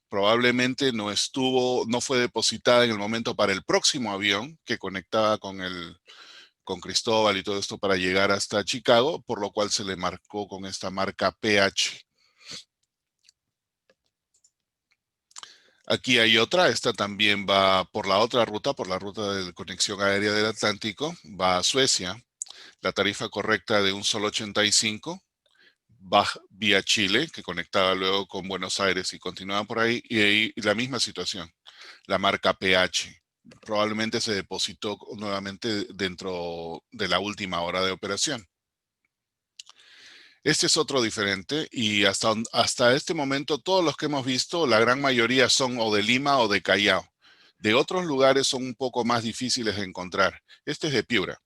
Probablemente no fue depositada en el momento para el próximo avión que conectaba con Cristóbal y todo esto para llegar hasta Chicago, por lo cual se le marcó con esta marca PH. Aquí hay otra, esta también va por la otra ruta, por la ruta de conexión aérea del Atlántico, va a Suecia, la tarifa correcta de $1.85, va vía Chile, que conectaba luego con Buenos Aires y continuaba por ahí, y ahí la misma situación, la marca PH. Probablemente se depositó nuevamente dentro de la última hora de operación. Este es otro diferente y hasta este momento todos los que hemos visto, la gran mayoría son o de Lima o de Callao. De otros lugares son un poco más difíciles de encontrar. Este es de Piura.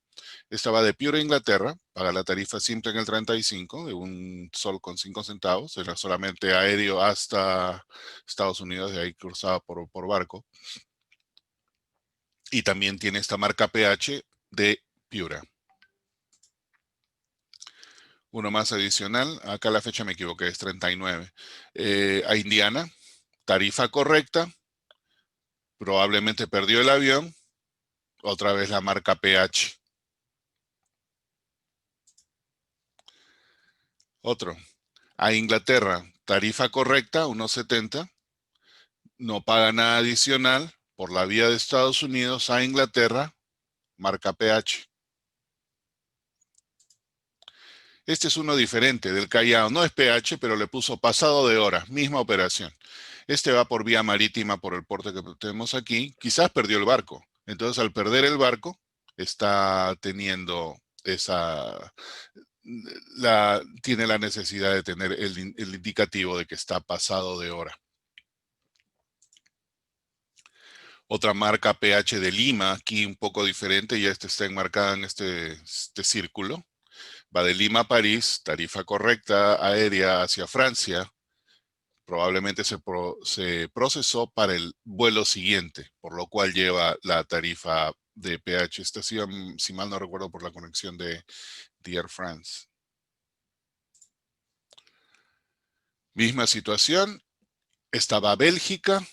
Esta va de Piura, Inglaterra, paga la tarifa simple en el 35, de $1.05, era solamente aéreo hasta Estados Unidos, de ahí cruzaba por barco. Y también tiene esta marca PH de Piura. Uno más adicional, acá la fecha me equivoqué, es 39. A Indiana, tarifa correcta, probablemente perdió el avión, otra vez la marca PH. Otro, a Inglaterra, tarifa correcta, 1.70, no paga nada adicional por la vía de Estados Unidos a Inglaterra, marca PH. Este es uno diferente del Callao, no es PH, pero le puso pasado de hora, misma operación. Este va por vía marítima por el puerto que tenemos aquí. Quizás perdió el barco. Entonces, al perder el barco, está teniendo tiene la necesidad de tener el indicativo de que está pasado de hora. Otra marca PH de Lima, aquí un poco diferente, ya está enmarcada en este círculo. Va de Lima a París, tarifa correcta, aérea hacia Francia. Probablemente se procesó para el vuelo siguiente, por lo cual lleva la tarifa de PH. Esta sí, si mal no recuerdo, por la conexión de Air France. Misma situación, estaba Bélgica,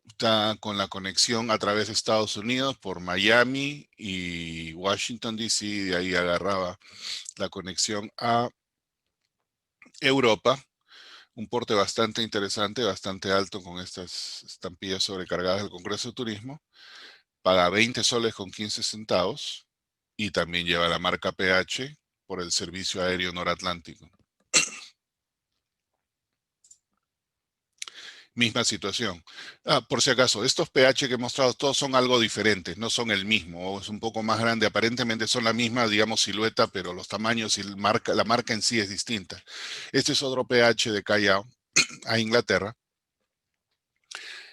está con la conexión a través de Estados Unidos por Miami y Washington, D.C., de ahí agarraba la conexión a Europa. Un porte bastante interesante, bastante alto con estas estampillas sobrecargadas del Congreso de Turismo. Paga 20 soles con 15 centavos y también lleva la marca PH por el servicio aéreo noratlántico. Misma situación. Por si acaso, estos pH que he mostrado todos son algo diferentes, no son el mismo, o es un poco más grande. Aparentemente son la misma, digamos, silueta, pero los tamaños y la marca en sí es distinta. Este es otro pH de Callao, a Inglaterra.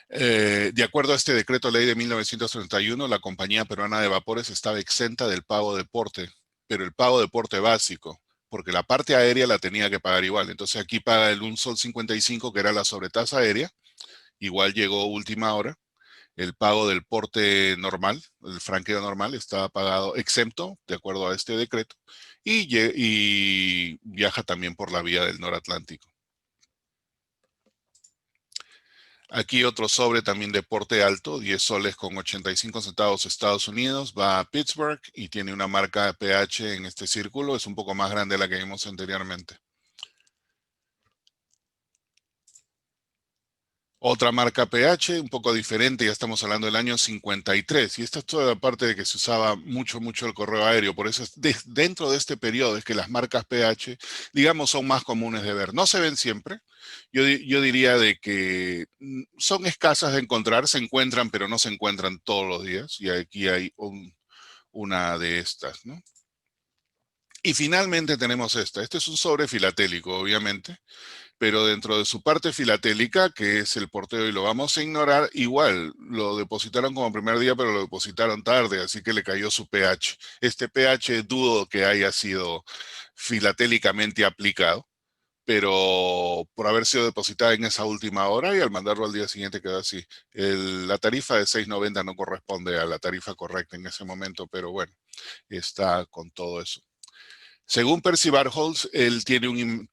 De acuerdo a este decreto ley de 1931, la Compañía Peruana de Vapores estaba exenta del pago de porte, pero el pago de porte básico, porque la parte aérea la tenía que pagar igual. Entonces aquí paga el 1,55 sol, que era la sobretasa aérea. Igual llegó última hora. El pago del porte normal, el franqueo normal, estaba pagado exento, de acuerdo a este decreto, y viaja también por la vía del Noratlántico. Aquí otro sobre también de porte alto, 10 soles con 85 centavos Estados Unidos, va a Pittsburgh y tiene una marca PH en este círculo, es un poco más grande de la que vimos anteriormente. Otra marca PH, un poco diferente, ya estamos hablando del año 53, y esta es toda la parte de que se usaba mucho el correo aéreo, por eso dentro de este periodo es que las marcas PH, digamos, son más comunes de ver. No se ven siempre, yo diría de que son escasas de encontrar, se encuentran, pero no se encuentran todos los días, y aquí hay una de estas, ¿no? Y finalmente tenemos este es un sobre filatélico, obviamente, pero dentro de su parte filatélica, que es el porteo y lo vamos a ignorar, igual lo depositaron como primer día, pero lo depositaron tarde, así que le cayó su pH. Este pH dudo que haya sido filatélicamente aplicado, pero por haber sido depositada en esa última hora y al mandarlo al día siguiente quedó así. La tarifa de 6.90 no corresponde a la tarifa correcta en ese momento, pero bueno, está con todo eso. Según Percy Bartholds, él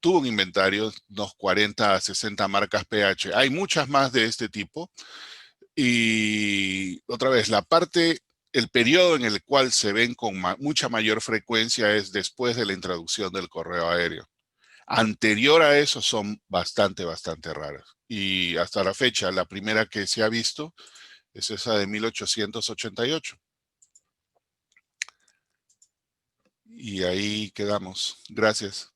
tuvo un inventario, unos 40 a 60 marcas PH. Hay muchas más de este tipo. Y otra vez, el periodo en el cual se ven con mucha mayor frecuencia es después de la introducción del correo aéreo. Anterior a eso son bastante raras. Y hasta la fecha, la primera que se ha visto es esa de 1888. Y ahí quedamos. Gracias.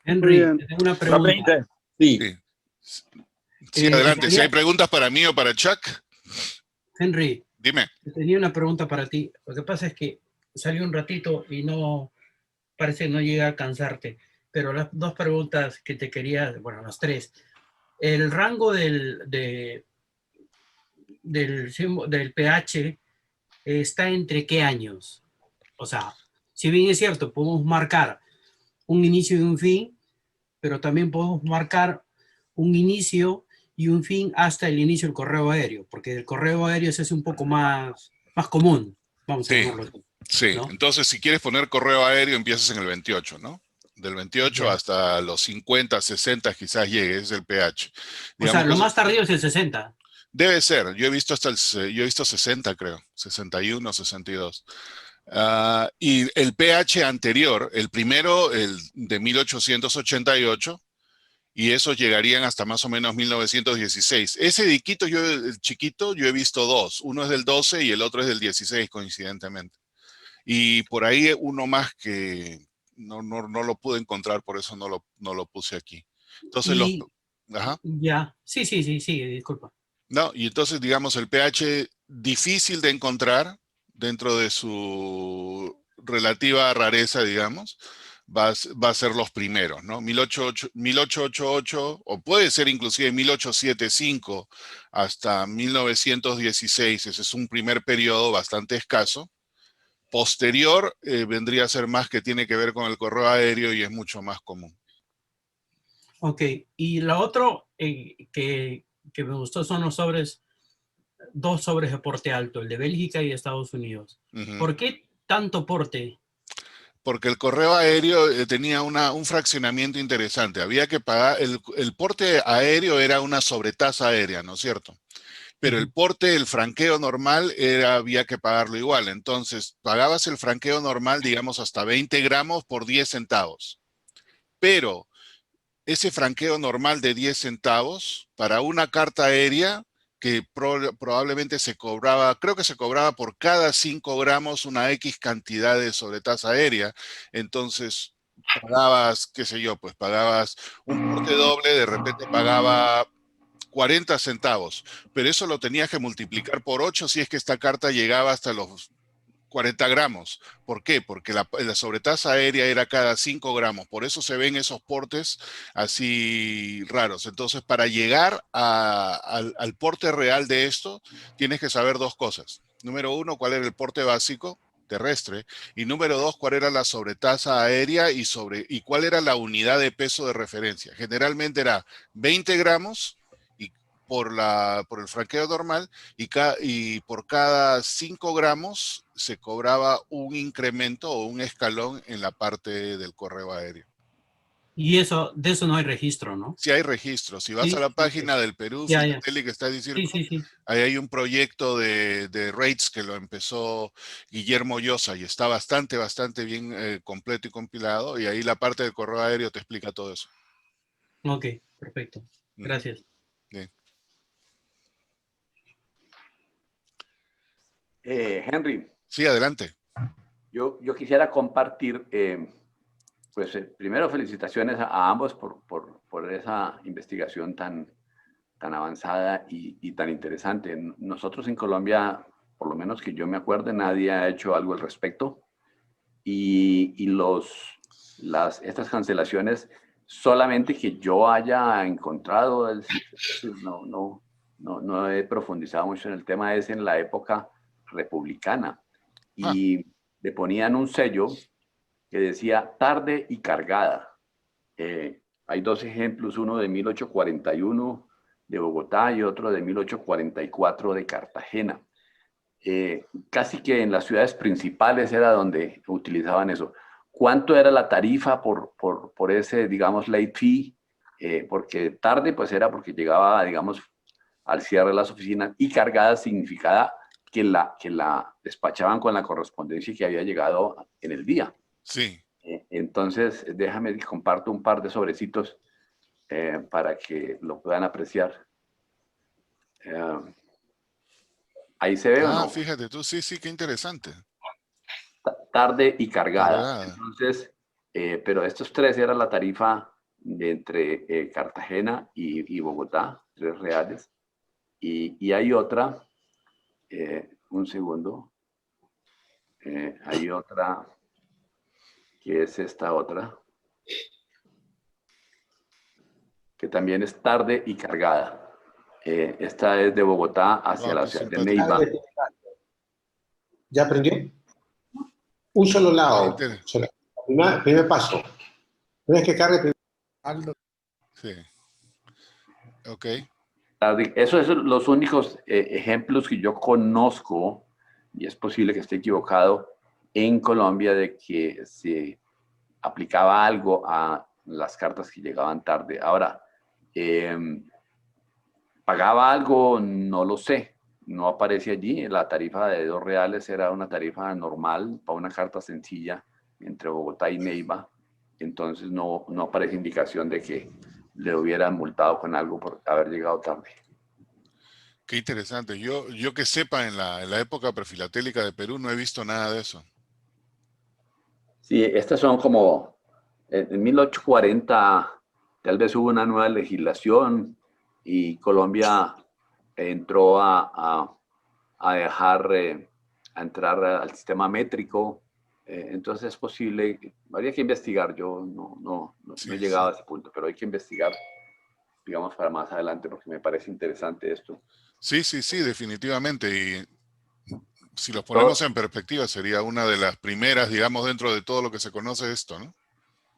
Henry, te tengo una pregunta. Sí. Sí, adelante. Si hay preguntas para mí o para Chuck. Henry, dime. Tenía una pregunta para ti. Lo que pasa es que salí un ratito y parece que no llega a cansarte. Pero las dos preguntas que te quería, bueno, las tres. El rango del pH está entre qué años. O sea, si bien es cierto, podemos marcar un inicio y un fin, pero también podemos marcar un inicio y un fin hasta el inicio del correo aéreo, porque el correo aéreo se hace un poco más común, vamos a llamarlo así. Sí, ¿no? Entonces si quieres poner correo aéreo empiezas en el 28, ¿no? Del 28 hasta los 50, 60 quizás llegue, es el pH. Digamos, o sea, lo más tardío es el 60. Debe ser, yo he visto 60 creo, 61, 62. Y el pH anterior, el primero, el de 1888, y esos llegarían hasta más o menos 1916. Ese diquito, el chiquito, yo he visto dos. Uno es del 12 y el otro es del 16, coincidentemente. Y por ahí uno más que no lo pude encontrar, por eso no lo puse aquí. Entonces Ajá. Ya, sí, disculpa. No, y entonces, digamos, el pH difícil de encontrar dentro de su relativa rareza, digamos, va a ser los primeros, ¿no? 1888, o puede ser inclusive 1875 hasta 1916, ese es un primer periodo bastante escaso. Posterior vendría a ser más que tiene que ver con el correo aéreo y es mucho más común. Ok, y lo otro que me gustó son los sobres, dos sobres de porte alto, el de Bélgica y de Estados Unidos. ¿Por qué tanto porte? Porque el correo aéreo tenía un fraccionamiento interesante. Había que pagar, el porte aéreo era una sobretasa aérea, ¿no es cierto? Pero el franqueo normal había que pagarlo igual. Entonces, pagabas el franqueo normal, digamos, hasta 20 gramos por 10 centavos. Pero ese franqueo normal de 10 centavos para una carta aérea que probablemente se cobraba, creo que se cobraba por cada 5 gramos una X cantidad de sobretasa aérea. Entonces, pagabas, qué sé yo, pues pagabas un porte doble, de repente pagaba 40 centavos, pero eso lo tenías que multiplicar por 8 si es que esta carta llegaba hasta los 40 gramos. ¿Por qué? Porque la sobretasa aérea era cada 5 gramos. Por eso se ven esos portes así raros. Entonces, para llegar al porte real de esto, tienes que saber dos cosas. Número uno, cuál era el porte básico terrestre. Y número dos, cuál era la sobretasa aérea y cuál era la unidad de peso de referencia. Generalmente era 20 gramos y por el franqueo normal y por cada 5 gramos se cobraba un incremento o un escalón en la parte del correo aéreo. Y eso, de eso no hay registro, ¿no? Si hay registros, si vas a Sí, la ok. página del Perú Ya, ya. Filatélica está diciendo, Sí, sí, sí. ahí hay un proyecto de rates que lo empezó Guillermo Llosa y está bastante bien completo y compilado, y ahí la parte del correo aéreo te explica todo eso. Ok, perfecto. Ujú. Gracias. Bien. Henry, Sí, adelante. yo quisiera compartir, pues primero felicitaciones a ambos por esa investigación tan avanzada y tan interesante. Nosotros en Colombia, por lo menos que yo me acuerde, nadie ha hecho algo al respecto y estas cancelaciones, solamente que yo haya encontrado, no he profundizado mucho en el tema, es en la época republicana Ah, y le ponían un sello que decía tarde y cargada. Hay dos ejemplos, uno de 1841 de Bogotá y otro de 1844 de Cartagena. Casi que en las ciudades principales era donde utilizaban eso. ¿Cuánto era la tarifa por ese, digamos, late fee? Porque tarde, pues era porque llegaba, digamos, al cierre de las oficinas, y cargada significaba que la despachaban con la correspondencia que había llegado en el día. sí. Entonces, déjame que comparto un par de sobrecitos para que lo puedan apreciar. ¿Ahí se ve o Ah, no? fíjate tú, sí, qué interesante. Tarde y cargada. Cargada. Entonces, pero estos tres eran la tarifa de entre Cartagena y Bogotá, R$3. Y hay otra, un segundo, hay otra que es esta otra, que también es tarde y cargada. Esta es de Bogotá hacia Wow, la qué ciudad de simpático. Neiva. ¿Ya aprendió? Un solo lado. Inter- Primer paso. Una vez que cargue, Sí, ok. Esos son los únicos ejemplos que yo conozco, y es posible que esté equivocado, en Colombia de que se aplicaba algo a las cartas que llegaban tarde. Ahora, ¿pagaba algo? No lo sé. No aparece allí. La tarifa de R$2 era una tarifa normal para una carta sencilla entre Bogotá y Neiva. Entonces no aparece indicación de que le hubieran multado con algo por haber llegado tarde. Qué interesante. Yo que sepa, en la época prefilatélica de Perú no he visto nada de eso. Sí, estas son como en 1840, tal vez hubo una nueva legislación y Colombia entró a dejar, a entrar al sistema métrico. Entonces es posible, habría que investigar. Yo no he Sí, llegado sí. a ese punto, pero hay que investigar, digamos, para más adelante, porque me parece interesante esto. Sí, definitivamente. Y si los Todo, ponemos en perspectiva, sería una de las primeras, digamos, dentro de todo lo que se conoce esto, ¿no?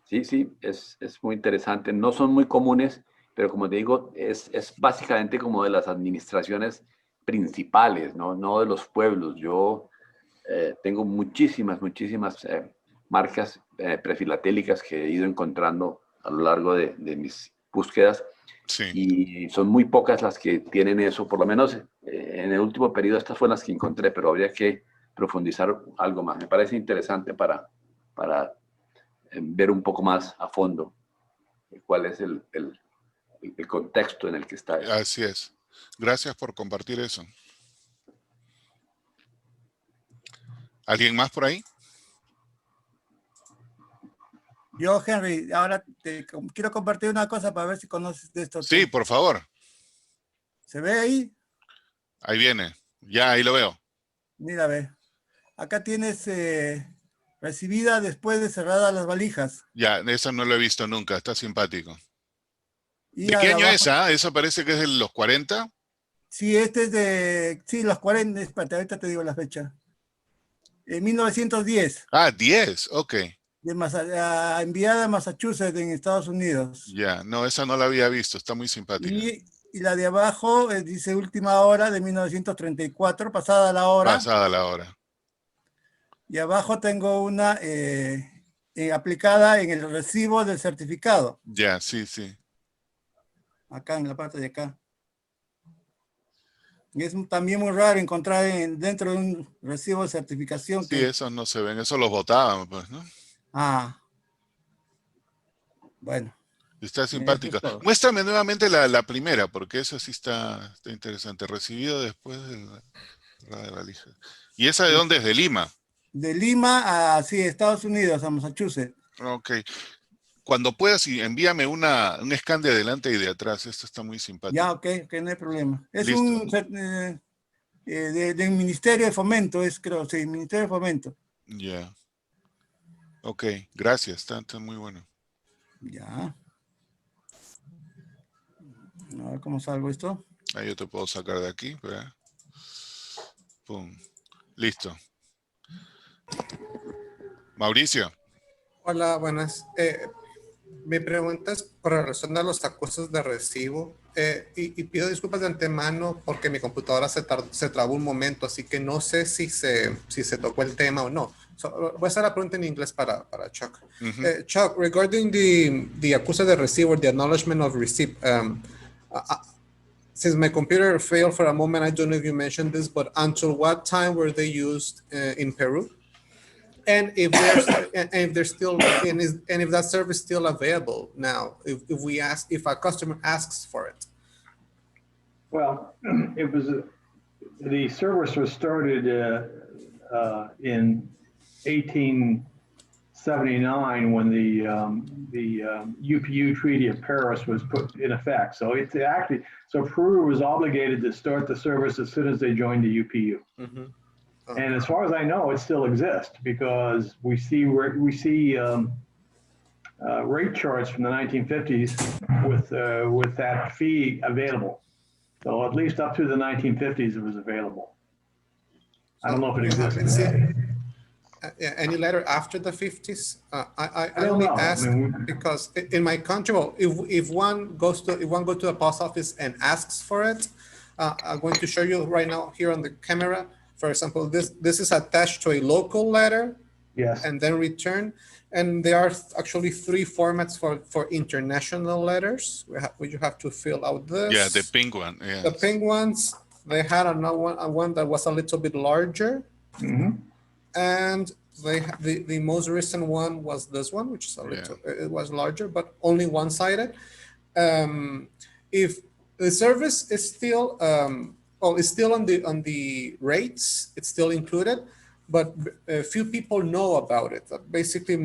sí, es muy interesante. No son muy comunes, pero como te digo, es básicamente como de las administraciones principales, no de los pueblos. Yo tengo muchísimas marcas prefilatélicas que he ido encontrando a lo largo de mis búsquedas, Sí. y son muy pocas las que tienen eso. Por lo menos en el último periodo estas fueron las que encontré, pero habría que profundizar algo más. Me parece interesante para ver un poco más a fondo cuál es el contexto en el que está esto. Así es. Gracias por compartir eso. ¿Alguien más por ahí? Yo, Henry, ahora quiero compartir una cosa para ver si conoces de esto. Sí, por favor. ¿Se ve ahí? Ahí viene. Ya, ahí lo veo. Mira, ve. Acá tienes recibida después de cerradas las valijas. Ya, eso no lo he visto nunca. Está simpático. Y ¿De qué año abajo, es? Ah? Eso parece que es de los 40. Sí, este es de, sí, los 40, espérate, ahorita te digo la fecha. En 1910, Ah, 10. Ok. enviada a Massachusetts en Estados Unidos. Ya, no, esa no la había visto. Está muy simpática. Y la de abajo dice última hora de 1934, pasada la hora. Pasada la hora. Y abajo tengo una aplicada en el recibo del certificado, Ya, sí, sí. acá en la parte de acá. Y es también muy raro encontrar dentro de un recibo de certificación. Sí, esos no se ven. Esos los botaban, pues, ¿no? Bueno. Está Eso simpática. es todo. Muéstrame nuevamente la primera, porque esa sí está interesante. Recibido después de la valija. ¿Y esa de dónde es? ¿De Lima? De Lima a, sí, Estados Unidos, a Massachusetts. Ok. Cuando puedas, envíame un scan de adelante y de atrás. Esto está muy simpático. Ya, ok, no hay problema. Es Listo. un del Ministerio de Fomento, creo, sí, Ministerio de Fomento. Ya. Ok, gracias. Está muy bueno. Ya. A ver cómo salgo esto. Ahí yo te puedo sacar de aquí. ¿Verdad? Pum. Listo. Mauricio. Hola, buenas. Mi pregunta es con relación a los acusos de recibo y pido disculpas de antemano porque mi computadora se trabó un momento, así que no sé si se tocó el tema o no. Voy a hacer la pregunta en inglés para Chuck. Chuck, regarding the accused de recibo, the acknowledgement of receipt, since my computer failed for a moment, I don't know if you mentioned this, but until what time were they used in Peru? And if they're still, and if that service is still available now, if a customer asks for it. Well, the service was started in 1879 when the UPU Treaty of Paris was put in effect. So Peru was obligated to start the service as soon as they joined the UPU. Mm-hmm. And as far as I know, it still exists because we see rate charts from the 1950s with that fee available. So at least up to the 1950s, it was available. I don't know if it exists today. Any letter after the 50s? I don't only know. ask because in my country, well, if one goes to the post office and asks for it, I'm going to show you right now here on the camera. For example, this is attached to a local letter, Yes. and then return. And there are actually 3 formats for international letters. You have to fill out this. Yeah, the pink one. Yeah. The pink ones, they had another one that was a little bit larger. Mm-hmm. And the most recent one was this one, which is it was larger, but only one-sided. If the service is still it's still on the rates, it's still included, but few people know about it. Basically,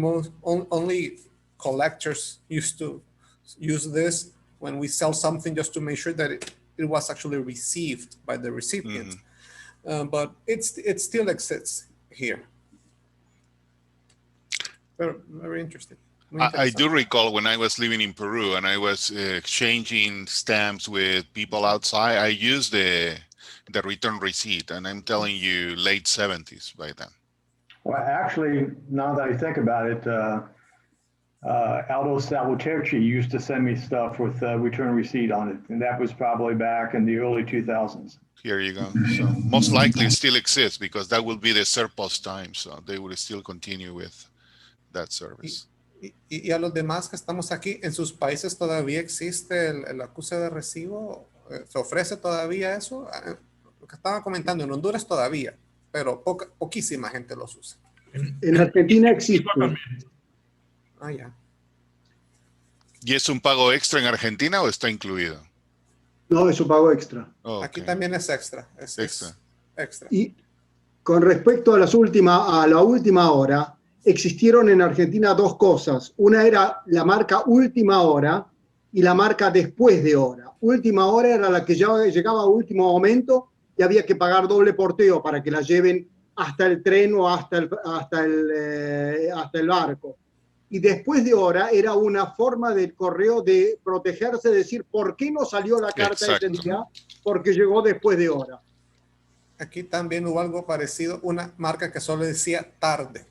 only collectors used to use this when we sell something, just to make sure that it was actually received by the recipient. Mm-hmm. But it still exists here. Very interesting. I do recall when I was living in Peru and I was exchanging stamps with people outside, I used the return receipt, and I'm telling you late 70s by then. Well, actually, now that I think about it, Aldo Salvatierci used to send me stuff with return receipt on it, and that was probably back in the early 2000s. Here you go. So most likely it still exists because that will be the surplus time, so they will still continue with that service. Y a los demás que estamos aquí, ¿en sus países todavía existe el acuse de recibo? ¿Se ofrece todavía eso? Lo que estaba comentando, en Honduras todavía, pero poquísima gente los usa. En Argentina existe. Ah, ya. ¿Y es un pago extra en Argentina o está incluido? No, es un pago extra. Okay. Aquí también es extra. Extra. Es extra. Y con respecto a la última hora, existieron en Argentina dos cosas. Una era la marca última hora y la marca después de hora. Última hora era la que llegaba a último momento y había que pagar doble porteo para que la lleven hasta el tren o hasta el barco. Y después de hora era una forma del correo de protegerse, decir, ¿por qué no salió la carta ese Exacto. día? Porque llegó después de hora. Aquí también hubo algo parecido, una marca que solo decía tarde,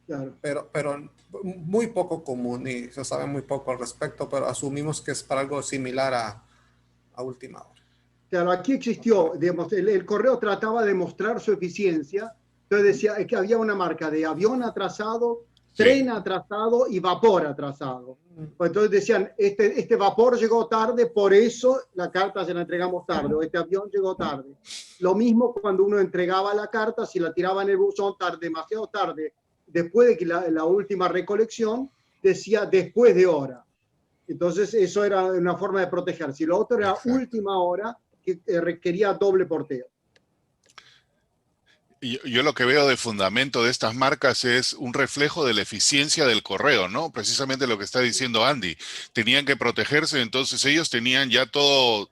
Claro. pero muy poco común y se sabe muy poco al respecto, pero asumimos que es para algo similar a última hora. Claro, aquí existió, digamos, el correo trataba de mostrar su eficiencia, entonces decía que había una marca de avión atrasado, Sí. tren atrasado y vapor atrasado. Pues entonces decían, este vapor llegó tarde, por eso la carta se la entregamos tarde, o este avión llegó tarde. Lo mismo cuando uno entregaba la carta, si la tiraba en el buzón tarde, demasiado tarde, después de que la última recolección, decía después de hora. Entonces eso era una forma de protegerse. Y lo otro era Exacto. última hora, que requería doble porteo. Y yo lo que veo de fundamento de estas marcas es un reflejo de la eficiencia del correo, ¿no? Precisamente lo que está diciendo Andy. Tenían que protegerse, entonces ellos tenían ya todo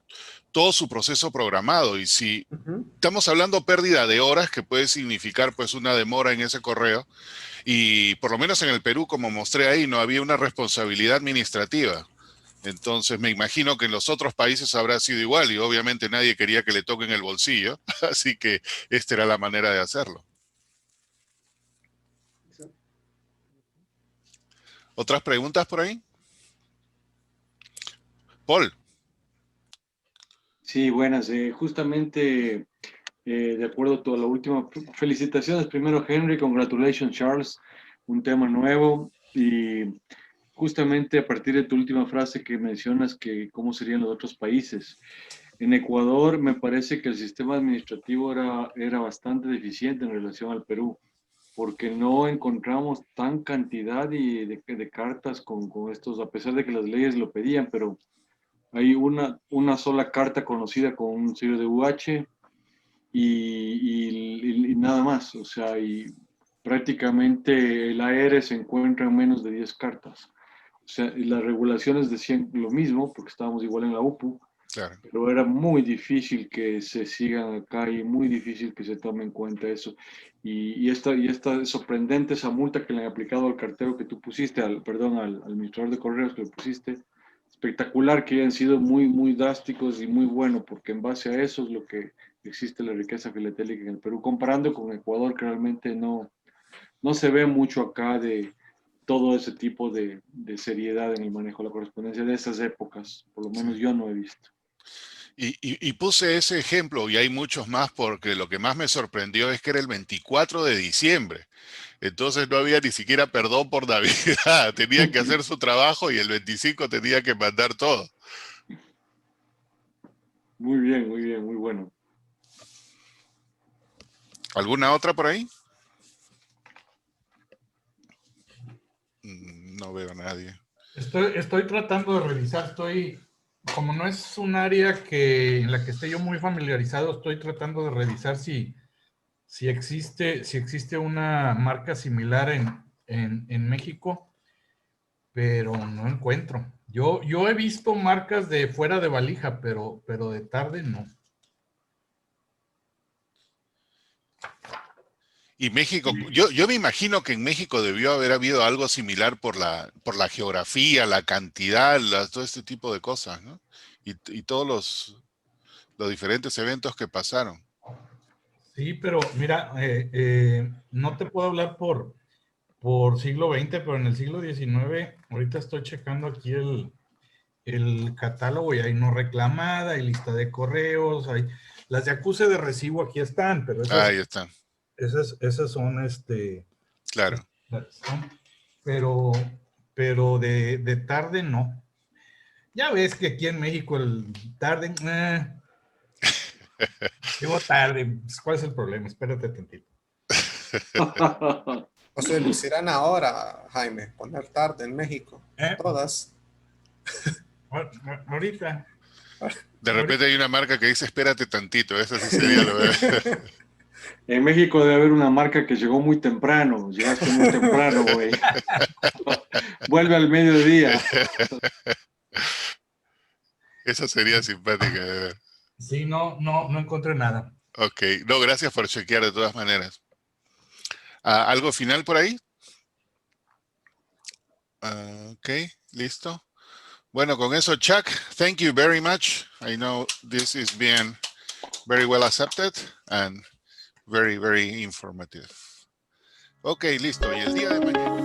su proceso programado. Y si estamos hablando pérdida de horas, que puede significar pues una demora en ese correo, y por lo menos en el Perú, como mostré ahí, no había una responsabilidad administrativa. Entonces me imagino que en los otros países habrá sido igual y obviamente nadie quería que le toquen el bolsillo, así que esta era la manera de hacerlo. ¿Otras preguntas por ahí? Paul. Sí, buenas. Justamente, de acuerdo a todo lo último, felicitaciones primero, Henry, congratulations, Charles, un tema nuevo. Y justamente a partir de tu última frase que mencionas que cómo serían los otros países. En Ecuador me parece que el sistema administrativo era bastante deficiente en relación al Perú, porque no encontramos tan cantidad de cartas con estos, a pesar de que las leyes lo pedían, pero hay una sola carta conocida con un sello de UH y nada más. O sea, y prácticamente el AR se encuentra en menos de 10 cartas. O sea, y las regulaciones decían lo mismo, porque estábamos igual en la UPU, Claro. pero era muy difícil que se sigan acá y muy difícil que se tome en cuenta eso. Y esta sorprendente esa multa que le han aplicado al cartero que tú pusiste, al administrador de correos que le pusiste, espectacular que hayan sido muy, muy drásticos y muy bueno, porque en base a eso es lo que existe la riqueza filatélica en el Perú, comparando con Ecuador, que realmente no se ve mucho acá de todo ese tipo de seriedad en el manejo de la correspondencia de esas épocas, por lo menos yo no he visto. Y puse ese ejemplo, y hay muchos más, porque lo que más me sorprendió es que era el 24 de diciembre. Entonces no había ni siquiera perdón por Navidad. Tenían que hacer su trabajo y el 25 tenía que mandar todo. Muy bien, muy bueno. ¿Alguna otra por ahí? No veo a nadie. Estoy tratando de revisar, como no es un área en la que esté yo muy familiarizado, estoy tratando de revisar si existe una marca similar en México, pero no encuentro. Yo he visto marcas de fuera de valija, pero de tarde no. Y México, yo me imagino que en México debió haber habido algo similar por la geografía, la cantidad, todo este tipo de cosas, ¿no? Y todos los diferentes eventos que pasaron. Sí, pero mira, no te puedo hablar por siglo XX, pero en el siglo XIX, ahorita estoy checando aquí el catálogo y hay no reclamada, hay lista de correos, hay las de acuse de recibo aquí están, pero Ahí están. esas son Claro. pero de tarde no. Ya ves que aquí en México el tarde, llegó tarde, ¿cuál es el problema? Espérate tantito. O sea, lo hicieran ahora, Jaime, poner tarde en México. Todas. Ahorita. De repente hay una marca que dice espérate tantito, esa sí sería lo En México debe haber una marca que llegó muy temprano. Llegaste muy temprano, güey. Vuelve al mediodía. Esa sería simpática, de ver. Sí, no encontré nada. Ok, no, gracias por chequear de todas maneras. ¿Algo final por ahí? Ok, listo. Bueno, con eso, Chuck, thank you very much. I know this is being very well accepted and very, very informative. Ok, listo. Y el día de mañana...